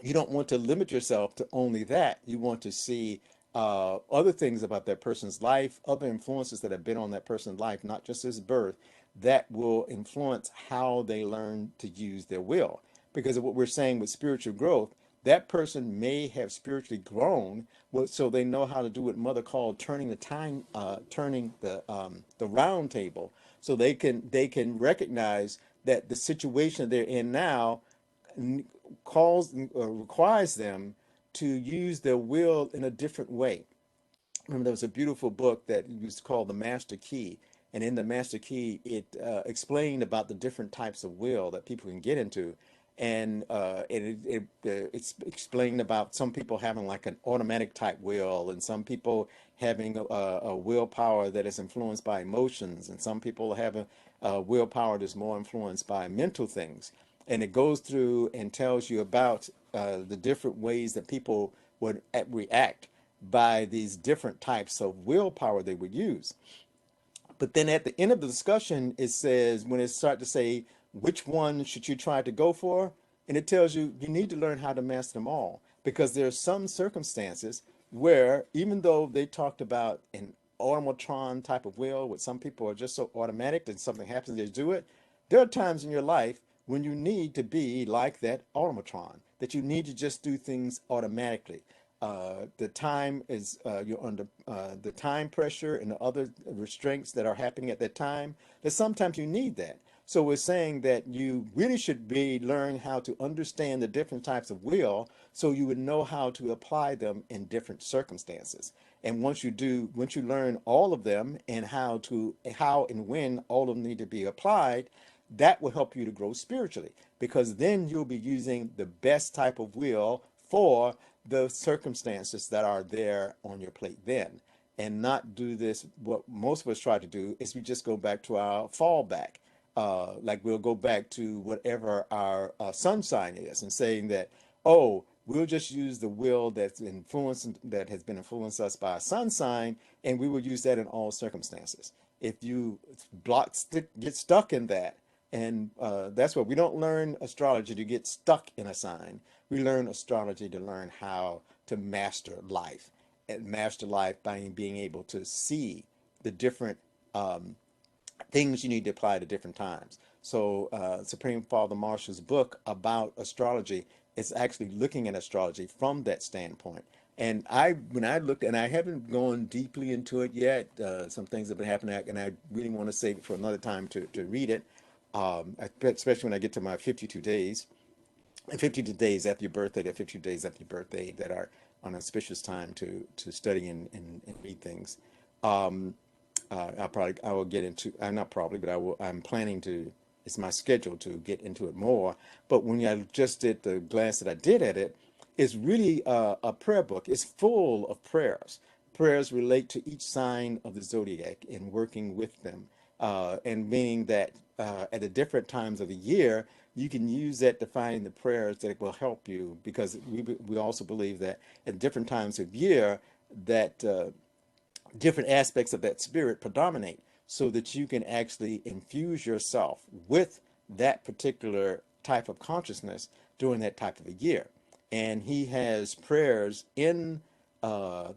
you don't want to limit yourself to only that. You want to see other things about that person's life, other influences that have been on that person's life, not just his birth, that will influence how they learn to use their will. Because of what we're saying with spiritual growth, that person may have spiritually grown, so they know how to do what Mother called turning the round table, so they can recognize that the situation they're in now calls requires them to use their will in a different way. Remember, there was a beautiful book that was called The Master Key. And in the Master Key, it explained about the different types of will that people can get into. And it's explained about some people having like an automatic type will, and some people having a willpower that is influenced by emotions, and some people have a willpower that's more influenced by mental things. And it goes through and tells you about the different ways that people would react by these different types of willpower they would use. But then at the end of the discussion, it says, when it starts to say, which one should you try to go for? And it tells you you need to learn how to master them all, because there are some circumstances where, even though they talked about an automatron type of will, where some people are just so automatic that something happens, they do it. There are times in your life when you need to be like that automatron, that you need to just do things automatically. The time is you're under the time pressure and the other restraints that are happening at that time, that sometimes you need that. So we're saying that you really should be learn how to understand the different types of will, so you would know how to apply them in different circumstances. And once you learn all of them and how and when all of them need to be applied, that will help you to grow spiritually, because then you'll be using the best type of will for the circumstances that are there on your plate then, and not do this. What most of us try to do is we just go back to our fallback. Like we'll go back to whatever our sun sign is, and saying that, oh, we'll just use the will that has been influenced us by a sun sign, and we will use that in all circumstances. If you get stuck in that, and that's what we don't learn astrology to get stuck in a sign. We learn astrology to learn how to master life, and master life by being able to see the different things you need to apply to different times. So Supreme Father Marshall's book about astrology is actually looking at astrology from that standpoint. And when I looked, and I haven't gone deeply into it yet, some things have been happening, and I really want to save it for another time to read it, especially when I get to my 52 days. And 52 days after your birthday, that 52 days after your birthday that are an auspicious time to study and read things. Um, I will get into, not probably, but I'm planning to, it's my schedule to get into it more. But when I just did the glance that I did at it, it's really a prayer book. It's full of prayers. Prayers relate to each sign of the zodiac and working with them. And meaning that at the different times of the year, you can use that to find the prayers that will help you, because we also believe that at different times of year, that different aspects of that spirit predominate, so that you can actually infuse yourself with that particular type of consciousness during that type of a year. And he has prayers in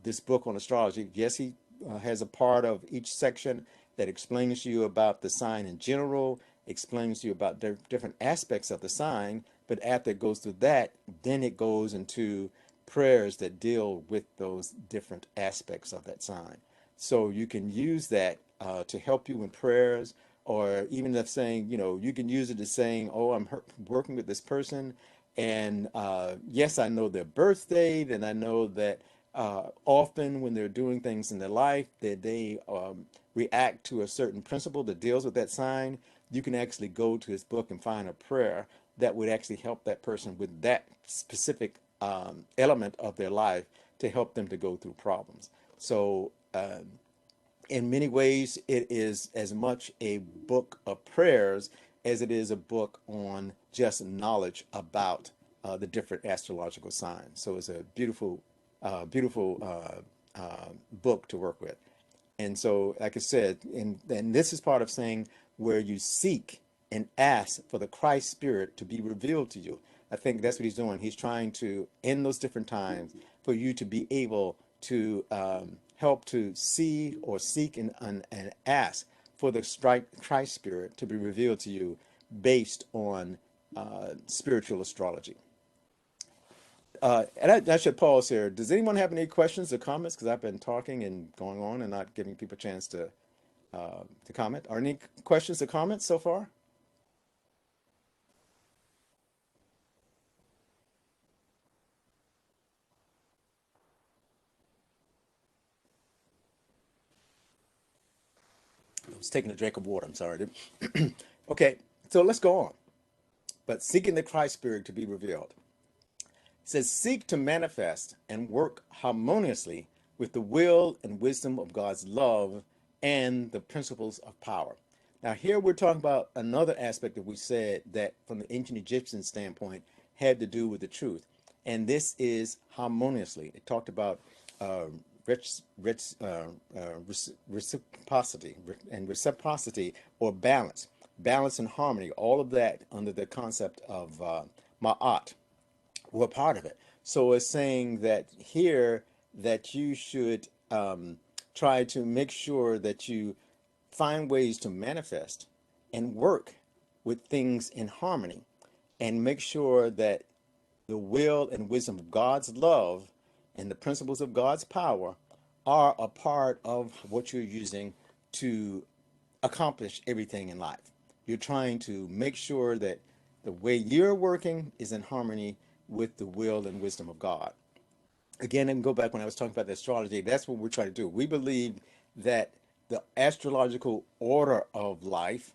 this book on astrology. Yes, he has a part of each section that explains to you about the sign in general, explains to you about different aspects of the sign. But after it goes through that, then it goes into prayers that deal with those different aspects of that sign. So you can use that to help you in prayers, or even if saying, you can use it as saying, oh, I'm working with this person, and yes, I know their birth date, and I know that often when they're doing things in their life that they react to a certain principle that deals with that sign. You can actually go to his book and find a prayer that would actually help that person with that specific element of their life, to help them to go through problems. So in many ways, it is as much a book of prayers as it is a book on just knowledge about the different astrological signs. So it's a beautiful book to work with. And so, like I said, and this is part of saying where you seek and ask for the Christ Spirit to be revealed to you. I think that's what he's doing. He's trying to, in those different times, for you to be able to help to see or seek and ask for the Christ Spirit to be revealed to you based on spiritual astrology. And I should pause here. Does anyone have any questions or comments? Because I've been talking and going on and not giving people a chance to comment. Are any questions or comments so far? I was taking a drink of water. I'm sorry. Okay, so let's go on. But seeking the Christ Spirit to be revealed. It says, seek to manifest and work harmoniously with the will and wisdom of God's love and the principles of power. Now, here we're talking about another aspect that we said that from the ancient Egyptian standpoint had to do with the truth. And this is harmoniously. It talked about uh, reciprocity and reciprocity, or balance. balance and harmony, all of that under the concept of ma'at, were part of it. So it's saying that here that you should try to make sure that you find ways to manifest and work with things in harmony and make sure that the will and wisdom of God's love and the principles of God's power are a part of what you're using to accomplish everything in life. You're trying to make sure that the way you're working is in harmony with the will and wisdom of God. Again, and go back when I was talking about the astrology, that's what we're trying to do. We believe that the astrological order of life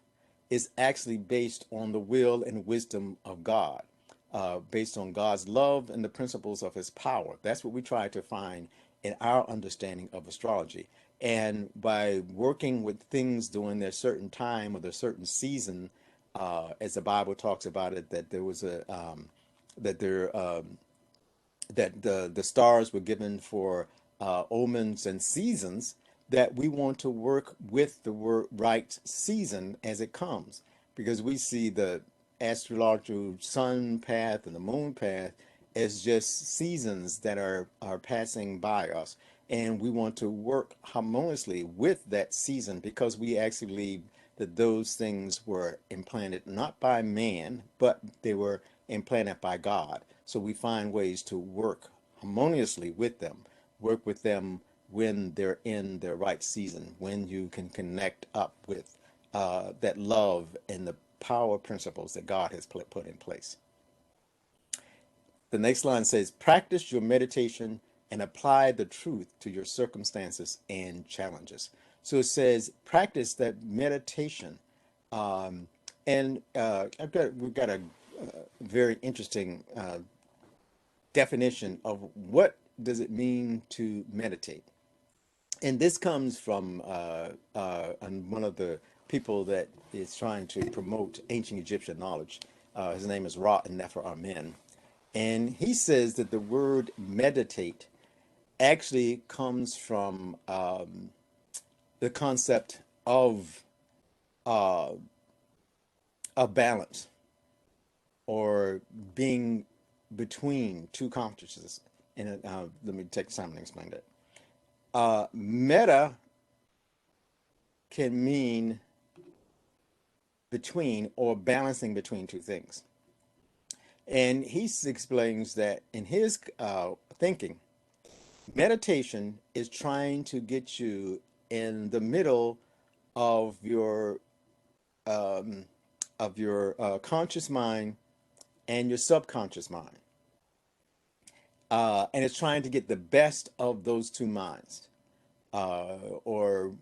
is actually based on the will and wisdom of God, based on God's love and the principles of his power. That's what we try to find in our understanding of astrology. And by working with things during their certain time or their certain season, as the Bible talks about it, that there was a that there that the stars were given for omens and seasons, that we want to work with the right season as it comes, because we see the astrological sun path and the moon path as just seasons that are passing by us, and we want to work harmoniously with that season because we actually believe that those things were implanted not by man, but they were implanted by God. So we find ways to work harmoniously with them, work with them when they're in their right season, when you can connect up with that love and the power principles that God has put in place. The next line says, practice your meditation and apply the truth to your circumstances and challenges. So it says, practice that meditation. And we've got a very interesting definition of what does it mean to meditate. And this comes from one of the people that is trying to promote ancient Egyptian knowledge. His name is Ra and Nefer Amen. And he says that the word meditate actually comes from the concept of a balance or being between two consciousnesses. And let me take time and explain that. Meta can mean between or balancing between two things. And he explains that in his thinking, meditation is trying to get you in the middle of your um, conscious mind and your subconscious mind, and it's trying to get the best of those two minds. Or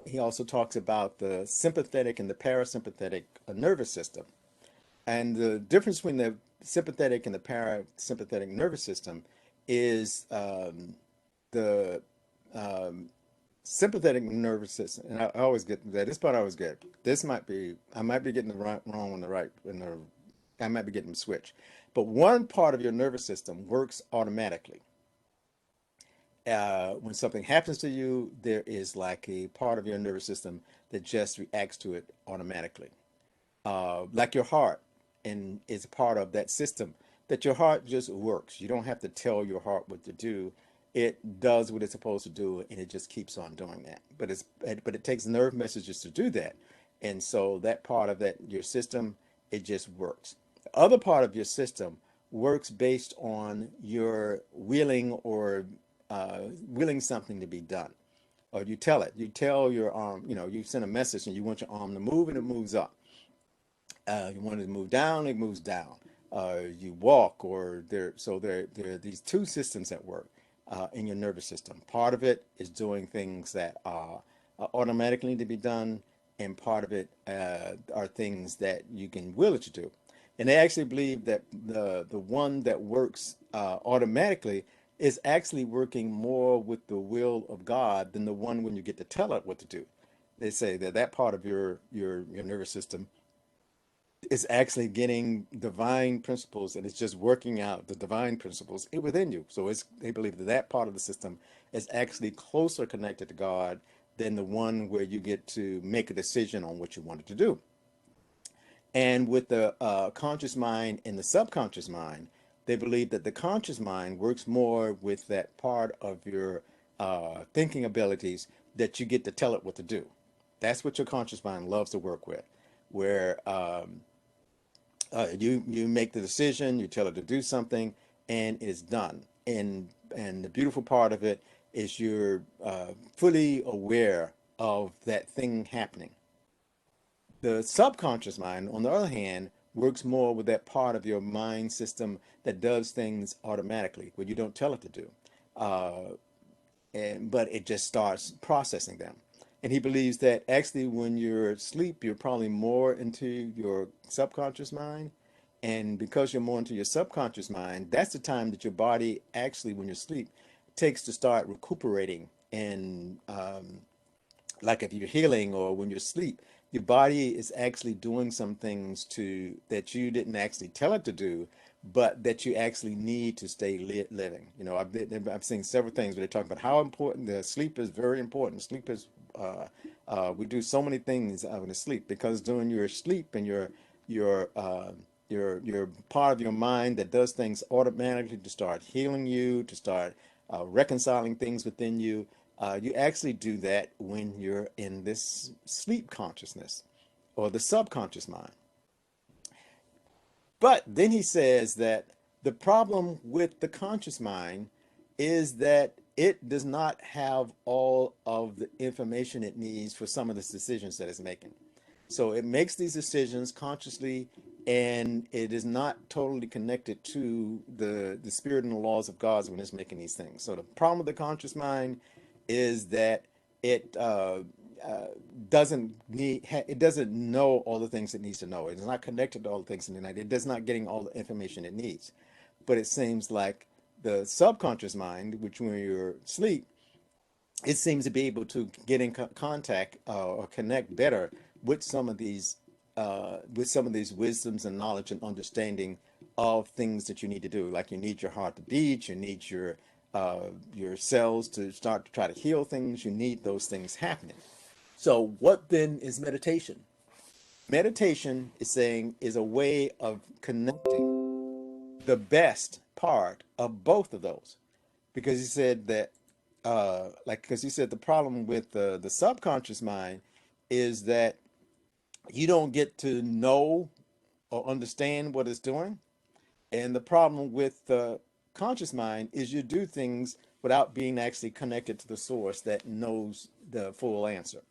he also talks about the sympathetic and the parasympathetic nervous system. And the difference between the sympathetic and the parasympathetic nervous system is the sympathetic nervous system. And I always get that. This part I always get. I might be getting the wrong on the right, I might be getting them switched. But one part of your nervous system works automatically. When something happens to you, there is like a part of your nervous system that just reacts to it automatically, like your heart, and is part of that system that your heart just works. You don't have to tell your heart what to do. It does what it's supposed to do, and it just keeps on doing that. But it takes nerve messages to do that, and so that part of that your system, it just works. The other part of your system works based on your willing something to be done, or you tell it. You tell your arm, you send a message and you want your arm to move, and it moves up. You want it to move down, it moves down. You walk, or there are these two systems at work in your nervous system. Part of it is doing things that automatically need to be done, and part of it are things that you can will it to do. And they actually believe that the one that works automatically is actually working more with the will of God than the one when you get to tell it what to do. They say that that part of your nervous system is actually getting divine principles, and it's just working out the divine principles within you. So they believe that that part of the system is actually closer connected to God than the one where you get to make a decision on what you wanted to do. And with the conscious mind and the subconscious mind, they believe that the conscious mind works more with that part of your thinking abilities that you get to tell it what to do. That's what your conscious mind loves to work with, where you make the decision, you tell it to do something, and it's done. And the beautiful part of it is you're fully aware of that thing happening. The subconscious mind, on the other hand, works more with that part of your mind system that does things automatically, what you don't tell it to do. Uh, but it just starts processing them. And he believes that actually when you're asleep, you're probably more into your subconscious mind. And because you're more into your subconscious mind, that's the time that your body actually, when you're asleep, takes to start recuperating and like if you're healing or when you're asleep, your body is actually doing some things to that you didn't actually tell it to do, but that you actually need to stay living. I've seen several things where they talk about how important the sleep is. Very important. Sleep is we do so many things in the sleep because during your sleep and your your part of your mind that does things automatically to start healing you, to start reconciling things within you. You actually do that when you're in this sleep consciousness or the subconscious mind. But then he says that the problem with the conscious mind is that it does not have all of the information it needs for some of the decisions that it's making. So it makes these decisions consciously, and it is not totally connected to the spirit and the laws of God when it's making these things. So the problem with the conscious mind is that it uh, it doesn't know all the things it needs to know. It's not connected to all the things in the night. It does not getting all the information it needs. But it seems like the subconscious mind, which when you're asleep, it seems to be able to get in contact or connect better with some of these wisdoms and knowledge and understanding of things that you need to do. Like you need your heart to beat, you need your cells to start to try to heal things. You need those things happening. So, what then is meditation? Meditation is saying is a way of connecting the best part of both of those, because he said that because he said the problem with the subconscious mind is that you don't get to know or understand what it's doing, and the problem with the conscious mind is you do things without being actually connected to the source that knows the full answer.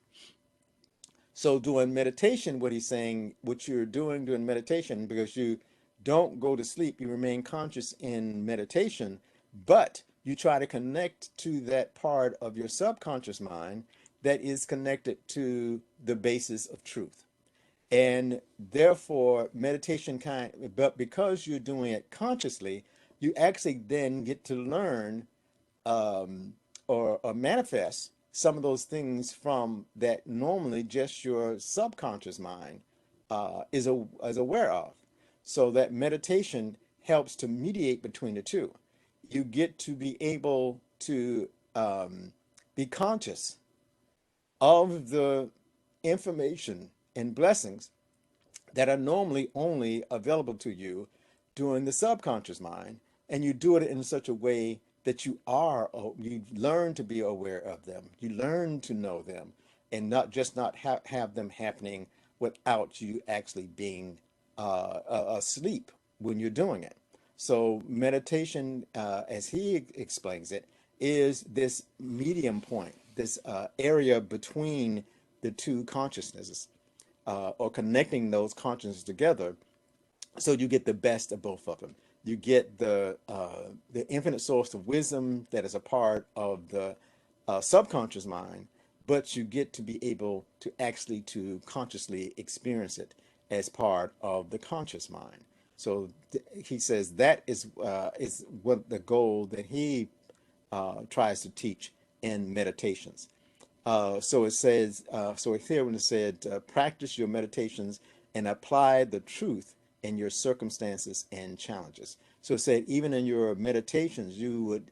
So doing meditation, what he's saying, what you're doing during meditation, because you don't go to sleep, you remain conscious in meditation, but you try to connect to that part of your subconscious mind that is connected to the basis of truth. And therefore, but because you're doing it consciously, you actually then get to learn um, or manifest some of those things from that normally just your subconscious mind is aware of. So that meditation helps to mediate between the two. You get to be able to be conscious of the information and blessings that are normally only available to you during the subconscious mind, and you do it in such a way that you learn to be aware of them, you learn to know them, and not have them happening without you actually being asleep when you're doing it. So meditation, as he explains it, is this medium point, this area between the two consciousnesses, or connecting those consciousness together, so you get the best of both of them. You get the infinite source of wisdom that is a part of the subconscious mind, but you get to be able to actually to consciously experience it as part of the conscious mind. So he says that is what the goal that he tries to teach in meditations. So it says, so here when it said, practice your meditations and apply the truth in your circumstances and challenges. So it said, even in your meditations, you would,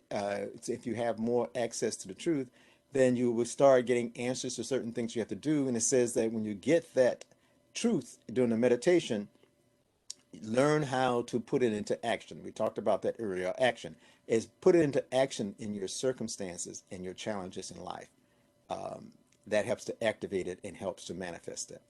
if you have more access to the truth, then you would start getting answers to certain things you have to do. And it says that when you get that truth during the meditation, learn how to put it into action. We talked about that earlier. Action is put it into action in your circumstances and your challenges in life. That helps to activate it and helps to manifest it.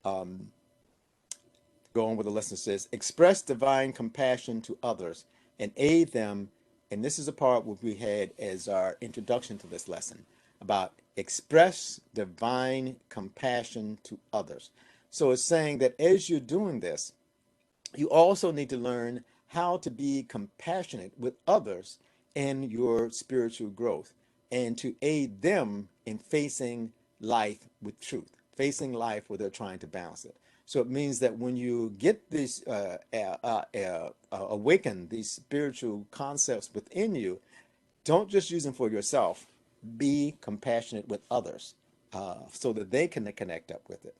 Go on with the lesson. Says, express divine compassion to others and aid them. And this is a part what we had as our introduction to this lesson about express divine compassion to others. So it's saying that as you're doing this, you also need to learn how to be compassionate with others in your spiritual growth and to aid them in facing life with truth, facing life where they're trying to balance it. So it means that when you get these awaken these spiritual concepts within you, don't just use them for yourself. Be compassionate with others so that they can connect up with it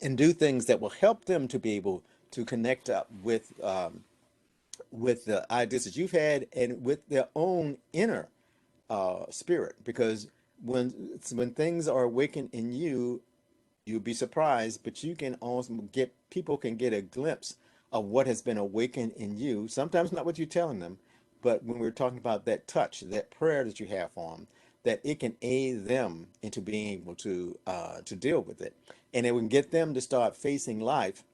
and do things that will help them to be able to connect up with the ideas that you've had and with their own inner spirit. Because when things are awakened in you, you'll be surprised, but you can also get people can get a glimpse of what has been awakened in you. Sometimes not what you're telling them, but when we're talking about that touch, that prayer that you have for them, that it can aid them into being able to deal with it, and it will get them to start facing life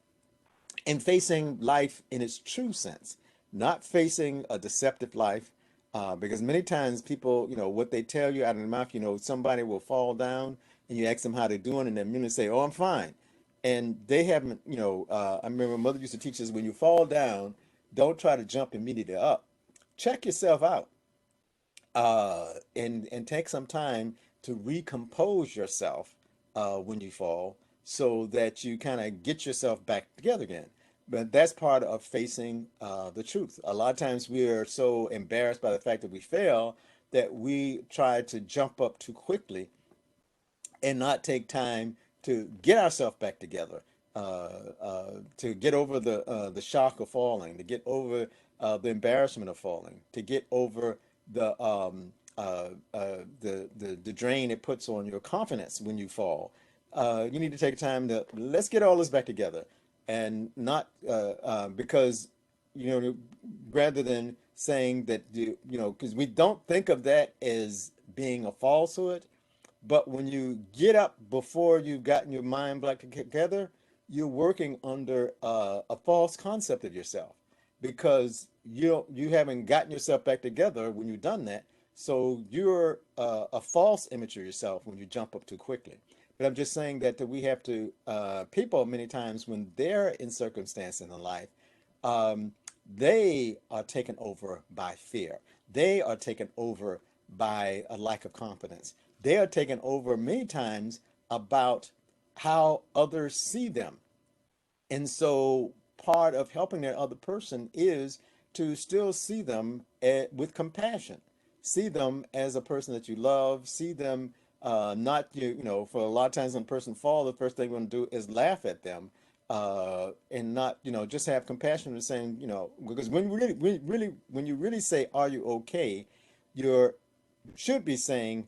and facing life in its true sense, not facing a deceptive life. Because many times people, what they tell you out of their mouth, somebody will fall down and you ask them how they're doing, and they're immediately say, "Oh, I'm fine." And they haven't, I remember my mother used to teach us when you fall down, don't try to jump immediately up. Check yourself out and take some time to recompose yourself when you fall, so that you kind of get yourself back together again. But that's part of facing the truth. A lot of times we are so embarrassed by the fact that we fail that we try to jump up too quickly and not take time to get ourselves back together, to get over the shock of falling, to get over the embarrassment of falling, to get over the drain it puts on your confidence when you fall. You need to take time to let's get all this back together, and not because you know rather than saying that because we don't think of that as being a falsehood, but when you get up before you've gotten your mind back together, you're working under a false concept of yourself, because you haven't gotten yourself back together when you've done that. So you're a false image of yourself when you jump up too quickly. But I'm just saying that we have to people many times when they're in circumstance in their life, um, they are taken over by fear. They are taken over by a lack of confidence. They are taken over many times about how others see them. And so part of helping that other person is to still see them with compassion. See them as a person that you love. See them not for a lot of times when a person falls, the first thing you want to do is laugh at them, and not just have compassion and saying because when you really when you really say are you okay, you're should be saying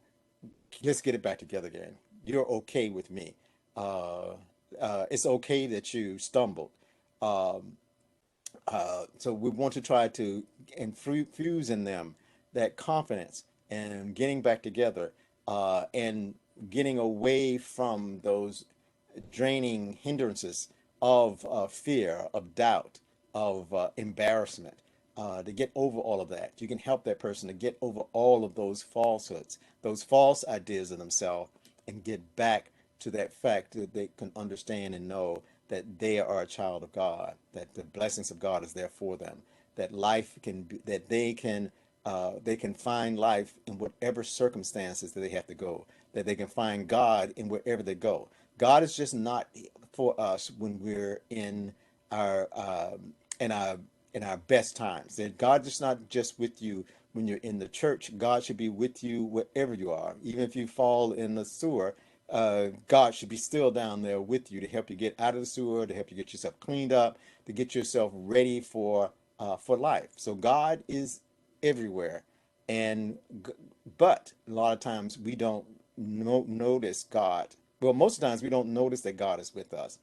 let's get it back together again. You're okay with me. Uh, it's okay that you stumbled. Um, so we want to try to infuse in them that confidence and getting back together and getting away from those draining hindrances of fear, of doubt, of embarrassment. To get over all of that, you can help that person to get over all of those falsehoods, those false ideas of themselves, and get back to that fact that they can understand and know that they are a child of God, that the blessings of God is there for them, that life can be, that they can find life in whatever circumstances that they have to go, that they can find God in wherever they go. God is just not for us when we're our in our in our best times. That God is not just with you when you're in the church. God should be with you wherever you are. Even if you fall in the sewer, God should be still down there with you to help you get out of the sewer, to help you get yourself cleaned up, to get yourself ready for life. So God is everywhere, and but a lot of times we don't notice God well, most of the times we don't notice that God is with us.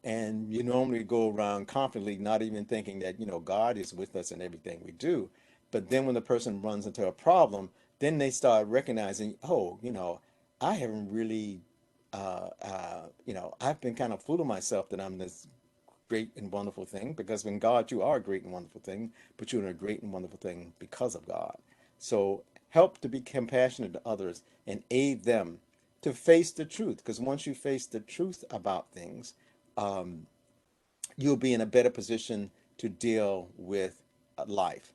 And you normally go around confidently, not even thinking that, God is with us in everything we do. But then when the person runs into a problem, then they start recognizing, oh, I haven't really, I've been kind of fooling myself that I'm this great and wonderful thing, because when God, you are a great and wonderful thing, but you're a great and wonderful thing because of God. So help to be compassionate to others and aid them to face the truth, because once you face the truth about things, um, you'll be in a better position to deal with life.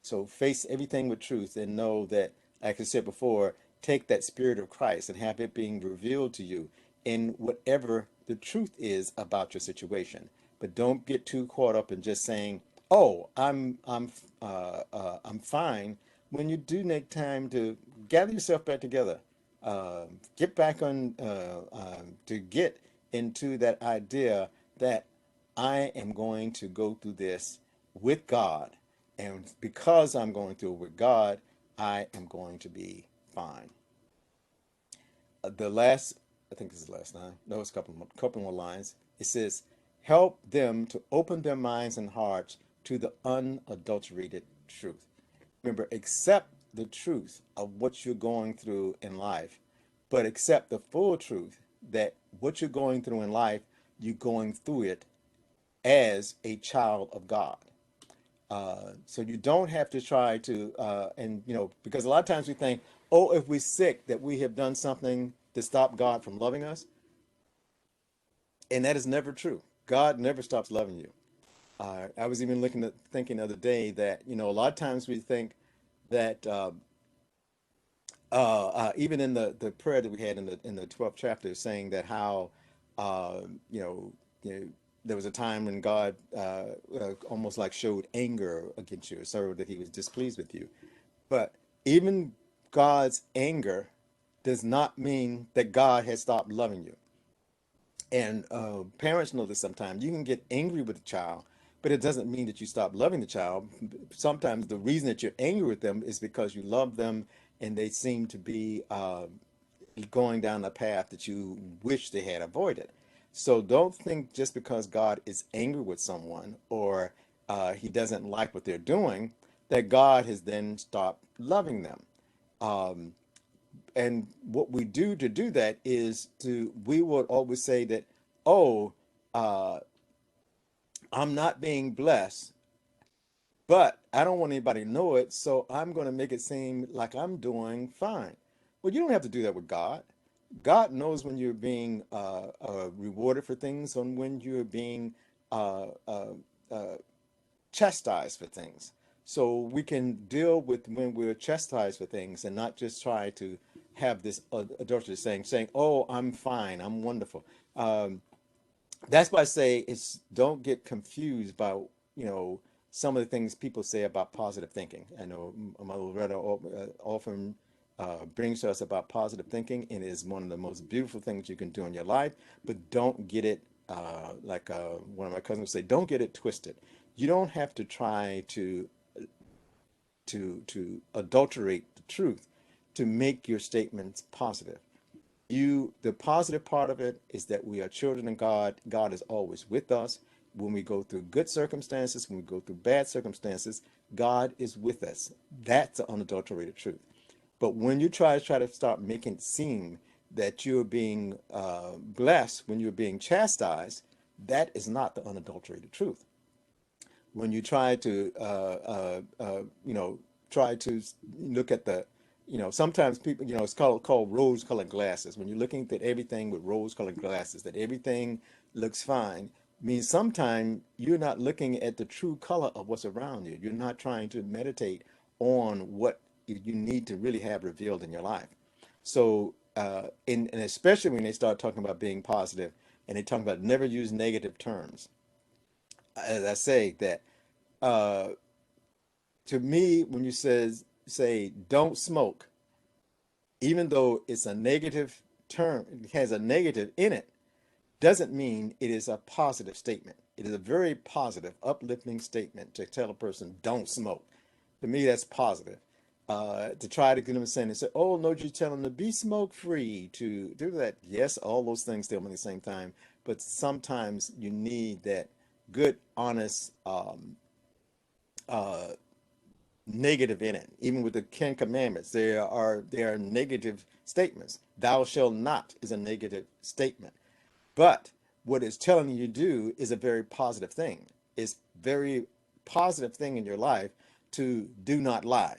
So face everything with truth and know that, like I said before, take that spirit of Christ and have it being revealed to you in whatever the truth is about your situation. But don't get too caught up in just saying, "Oh, I'm fine." When you do make time to gather yourself back together, get back on to get into that idea that I am going to go through this with God, and because I'm going through it with God, I am going to be fine. The last, I think this is the last line. No, it's a couple more lines. It says, "Help them to open their minds and hearts to the unadulterated truth." Remember, accept the truth of what you're going through in life, but accept the full truth that what you're going through in life, you're going through it as a child of God. So you don't have to try to, and because a lot of times we think, oh, if we're sick, that we have done something to stop God from loving us, and that is never true. God never stops loving you. I was even thinking the other day that a lot of times we think that even in the prayer that we had in the 12th chapter, saying that how uh, you know, there was a time when God almost like showed anger against you, so that He was displeased with you. But even God's anger does not mean that God has stopped loving you. And parents know this sometimes. You can get angry with a child, but it doesn't mean that you stop loving the child. Sometimes the reason that you're angry with them is because you love them and they seem to be going down a path that you wish they had avoided. So don't think just because God is angry with someone, or he doesn't like what they're doing, that God has then stopped loving them. Um, and what we do to do that is we would always say that, oh, uh, I'm not being blessed, but I don't want anybody to know it, so I'm going to make it seem like I'm doing fine. Well, you don't have to do that with God. God knows when you're being rewarded for things and when you're being uh, uh, uh, chastised for things. So we can deal with when we're chastised for things and not just try to have this adultery saying, "Oh, I'm fine, I'm wonderful." Um, that's why I say it's don't get confused by some of the things people say about positive thinking. I know Mother Loretta often brings to us about positive thinking, and it is one of the most beautiful things you can do in your life. But don't get it like one of my cousins would say, don't get it twisted. You don't have to try to adulterate the truth to make your statements positive. The positive part of it is that we are children of God. God is always with us. When we go through good circumstances, when we go through bad circumstances, God is with us. That's the unadulterated truth. But when you try to start making it seem that you're being blessed when you're being chastised, that is not the unadulterated truth. When you try to try to look at the sometimes people, it's called rose colored glasses. When you're looking at everything with rose colored glasses, that everything looks fine, means sometimes you're not looking at the true color of what's around you. You're not trying to meditate on what you need to really have revealed in your life. So and especially when they start talking about being positive, and they talk about never use negative terms. As I say that, uh, to me, when you say don't smoke, even though it's a negative term, it has a negative in it, doesn't mean it is a positive statement. It is a very positive, uplifting statement to tell a person don't smoke. To me, that's positive. to try to get them saying, they say, oh, no, you're telling them to be smoke free, to do that. Yes, all those things still at the same time, but sometimes you need that good, honest uh, negative in it. Even with the Ten Commandments, there are negative statements. Thou shalt not is a negative statement. But what it's telling you to do is a very positive thing. It's very positive thing in your life to do not lie.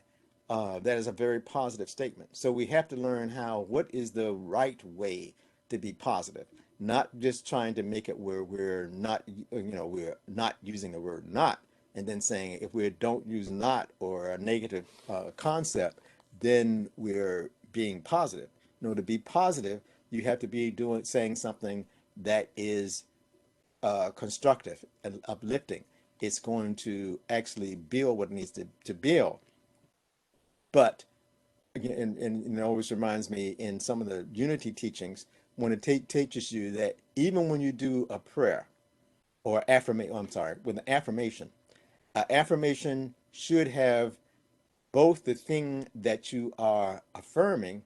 That is a very positive statement. So we have to learn what is the right way to be positive, not just trying to make it where we're not using the word not, and then saying if we don't use not or a negative concept, then we're being positive. To be positive, you have to be saying something that is constructive and uplifting. It's going to actually build what it needs to build. But again, and it always reminds me in some of the unity teachings when it teaches you that even when you do a prayer or affirmation, I'm sorry, with an affirmation should have both the thing that you are affirming,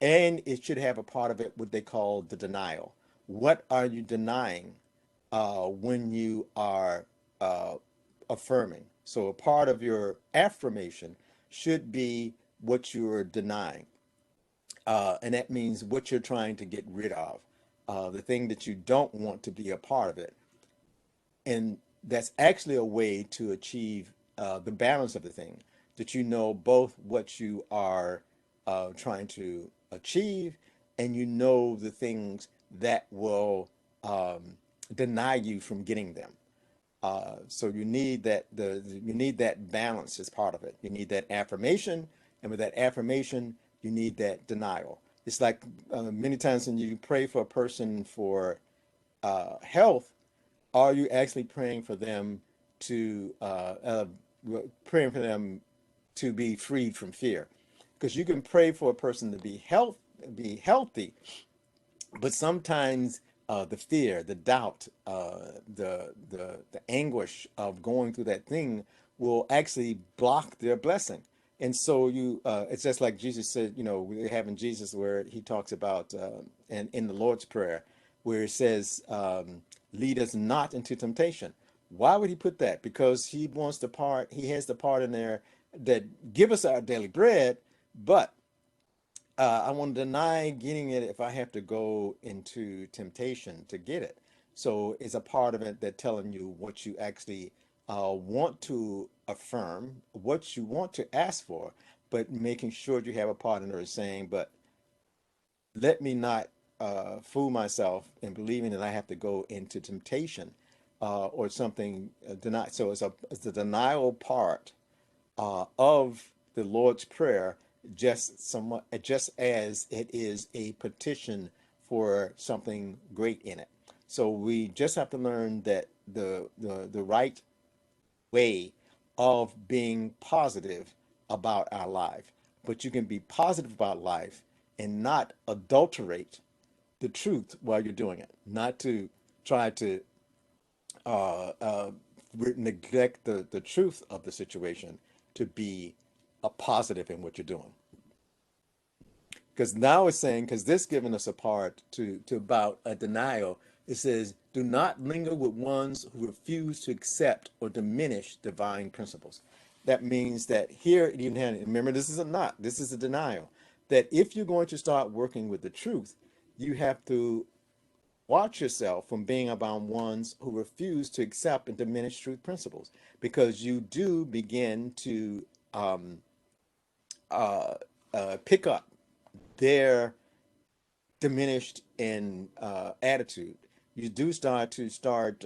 and it should have a part of it what they call the denial. What are you denying when you are uh, affirming? So a part of your affirmation should be what you're denying. And that means what you're trying to get rid of, the thing that you don't want to be a part of it. And that's actually a way to achieve the balance of the thing, that you know both what you are trying to achieve and you know the things that will deny you from getting them. So you need that balance as part of it. You need that affirmation, and with that affirmation, you need that denial. It's like many times when you pray for a person for health, are you actually to praying for them to be freed from fear? Because you can pray for a person to be healthy, but sometimes the fear, the doubt, the anguish of going through that thing will actually block their blessing. And so it's just like Jesus said, we have in Jesus where he talks about, and in the Lord's Prayer, where it says, lead us not into temptation. Why would he put that? Because he has the part in there that give us our daily bread, but I want to deny getting it if I have to go into temptation to get it. So it's a part of it that telling you what you actually want to affirm, what you want to ask for, but making sure you have a part in there saying, but let me not fool myself in believing that I have to go into temptation or something deny. So it's a denial part of the Lord's Prayer, just as it is a petition for something great in it. So we just have to learn that the right way of being positive about our life. But you can be positive about life and not adulterate the truth while you're doing it. Not to try to uh, uh, neglect the truth of the situation to be a positive in what you're doing. Because now it's saying, because this giving us a part to about a denial, it says, do not linger with ones who refuse to accept or diminish divine principles. That means that here, remember, this is a not, this is a denial. That if you're going to start working with the truth, you have to watch yourself from being around ones who refuse to accept and diminish truth principles, because you do begin to um, uh, pick up their diminished in attitude. You do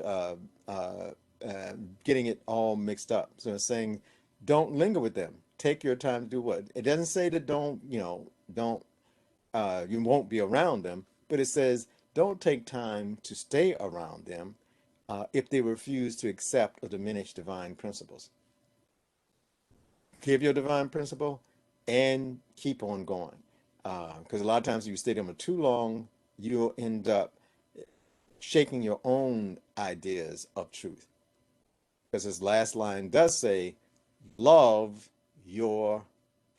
uh, uh, getting it all mixed up. So it's saying, don't linger with them. Take your time to do what. It doesn't say that don't you won't be around them, but it says don't take time to stay around them if they refuse to accept or diminish divine principles. Give your divine principle and keep on going. Because a lot of times if you stay them too long, you'll end up shaking your own ideas of truth. Because this last line does say, love your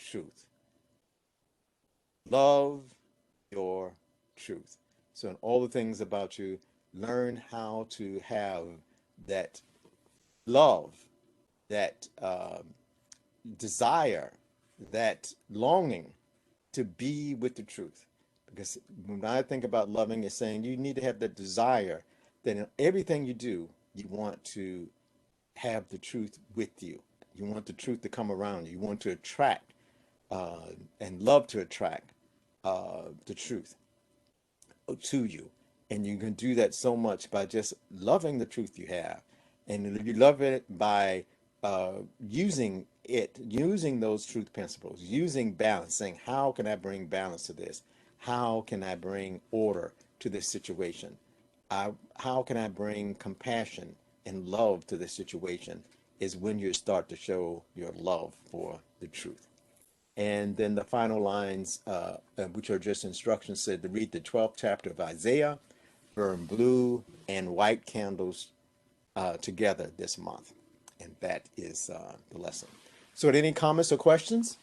truth. Love your truth. So, in all the things about you, learn how to have that love, that desire, that longing to be with the truth. Because when I think about loving, it's saying you need to have that desire that in everything you do, you want to have the truth with you. You want the truth to come around you. You want to attract and love to attract the truth to you. And you can do that so much by just loving the truth you have. And you love it by using those truth principles, using balance, saying, how can I bring balance to this? How can I bring order to this situation? How can I bring compassion and love to this situation? Is when you start to show your love for the truth. And then the final lines, which are just instructions, said to read the 12th chapter of Isaiah, burn blue and white candles together this month. And that is the lesson. So, any comments or questions?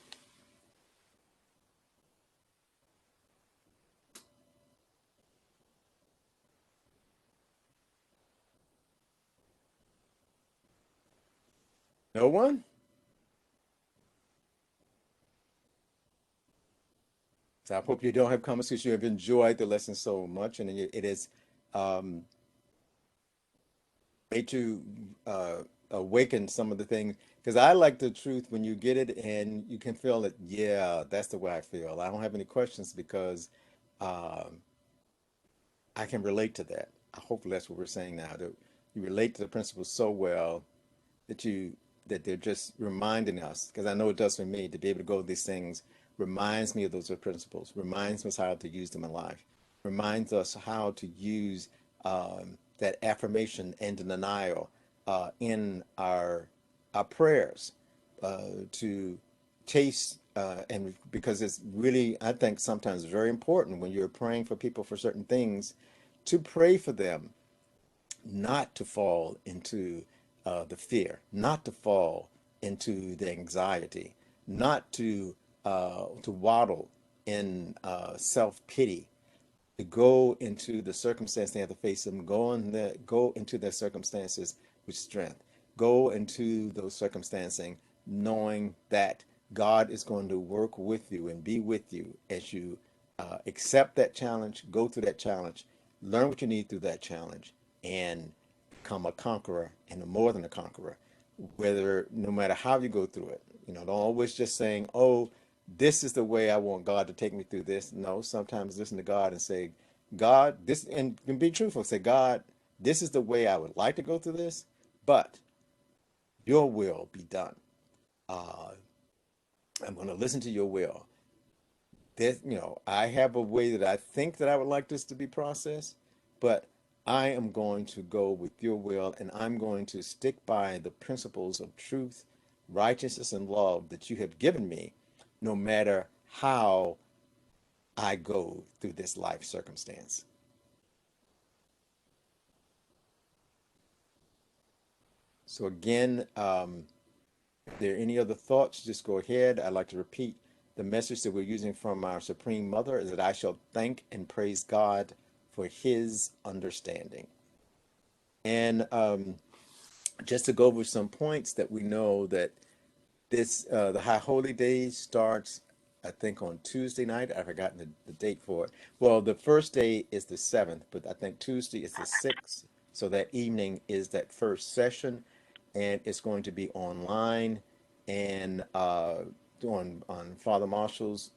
No one? So, I hope you don't have comments because you have enjoyed the lesson so much, and it is um, made to awaken some of the things. Because I like the truth when you get it and you can feel it. Yeah, that's the way I feel. I don't have any questions because um, I can relate to that. Hopefully, that's what we're saying now. That you relate to the principles so well that you that they're just reminding us. Because I know it does for me to be able to go to these things. Reminds me of those principles. Reminds us how to use them in life. Reminds us how to use that affirmation and denial in our prayers to chase and because it's really, I think, sometimes very important when you're praying for people for certain things to pray for them not to fall into the fear, not to fall into the anxiety, not to waddle in self pity, to go into the circumstance they have to face them, go into their circumstances with strength, go into those circumstances knowing that God is going to work with you and be with you as you accept that challenge, go through that challenge, learn what you need through that challenge, and become a conqueror and a more than a conqueror. Whether no matter how you go through it, don't always just saying, "Oh, this is the way I want God to take me through this." No, sometimes listen to God and say, God, this, and be truthful. Say, God, this is the way I would like to go through this, but your will be done. Uh, I'm going to listen to your will. This, I have a way that I think that I would like this to be processed, but I am going to go with your will and I'm going to stick by the principles of truth, righteousness, and love that you have given me, no matter how I go through this life circumstance. So again, if there are any other thoughts, just go ahead. I'd like to repeat the message that we're using from our Supreme Mother is that I shall thank and praise God for his understanding. And just to go over some points that we know that this the High Holy Days starts, I think, on Tuesday night. I've forgotten the date for it. Well, the first day is the 7th, but I think Tuesday is the 6th. So that evening is that first session, and it's going to be online and on Father Marshall's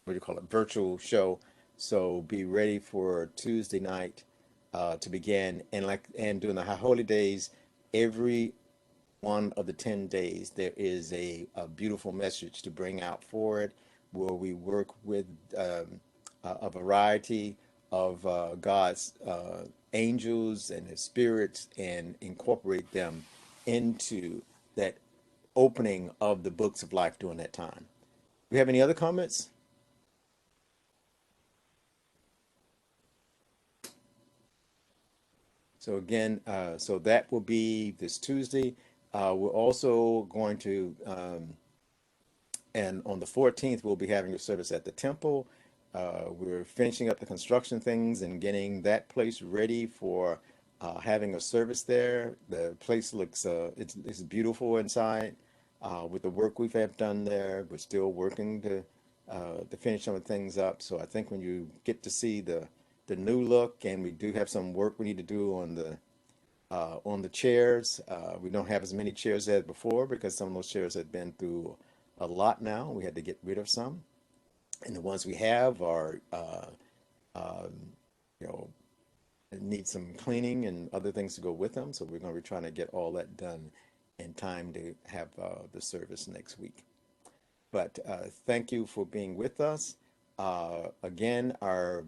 what do you call it, virtual show. So be ready for Tuesday night to begin, and during the High Holy Days, every one of the 10 days, there is a beautiful message to bring out for it, where we work with a variety of God's angels and his spirits and incorporate them into that opening of the books of life during that time. Do you have any other comments? So again, so that will be this Tuesday. We're also going to, and on the 14th, we'll be having a service at the temple. We're finishing up the construction things and getting that place ready for having a service there. The place looks, it's beautiful inside. With the work we've have done there, we're still working to finish some of the things up. So I think when you get to see the new look, and we do have some work we need to do on the chairs. We don't have as many chairs as before because some of those chairs had been through a lot now. We had to get rid of some. And the ones we have are, you know, need some cleaning and other things to go with them. So we're going to be trying to get all that done in time to have the service next week. But thank you for being with us. Again, our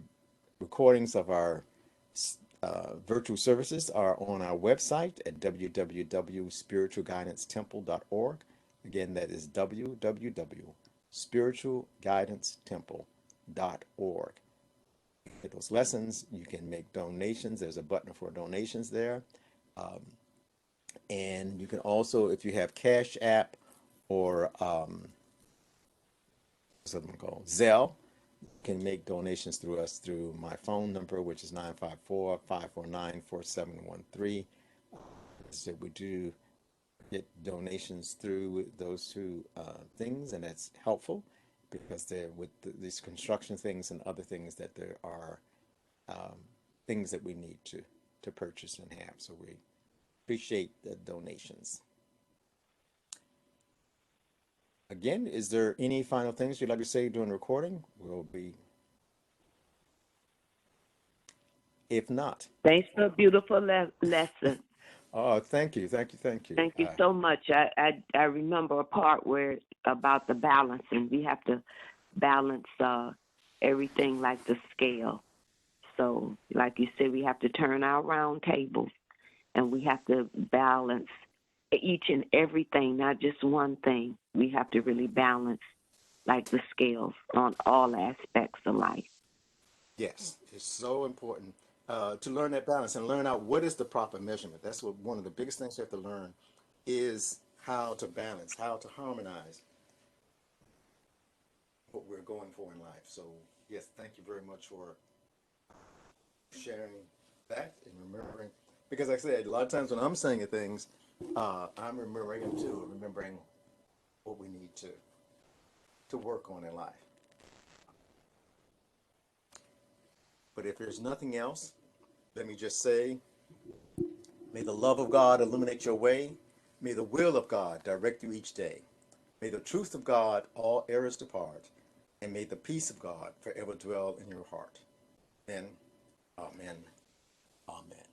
recordings of our virtual services are on our website at www.spiritualguidancetemple.org. Again, that is www.spiritualguidancetemple.org. Get those lessons. You can make donations. There's a button for donations there. And you can also, if you have Cash App or something called Zelle, can make donations through us through my phone number, which is 954-549-4713. So we do get donations through those two things, and that's helpful because they're with these construction things and other things that there are things that we need to purchase and have. So we appreciate the donations. Again, is there any final things you'd like to say during the recording? We'll be, if not. Thanks for a beautiful lesson. Oh, thank you, thank you, thank you. Thank you so much. I remember a part where about the balance, and we have to balance everything like the scale. So, like you said, we have to turn our round tables, and we have to balance each and everything, not just one thing. We have to really balance like the scales on all aspects of life. Yes, it's so important to learn that balance and learn out what is the proper measurement. That's what one of the biggest things you have to learn is how to balance, how to harmonize what we're going for in life. So, yes, thank you very much for sharing that and remembering. Because like I said, a lot of times when I'm saying things, I'm remembering them too, remembering what we need to work on in life. But if there's nothing else, let me just say, may the love of God illuminate your way. May the will of God direct you each day. May the truth of God all errors depart. And may the peace of God forever dwell in your heart. Amen. Amen. Amen.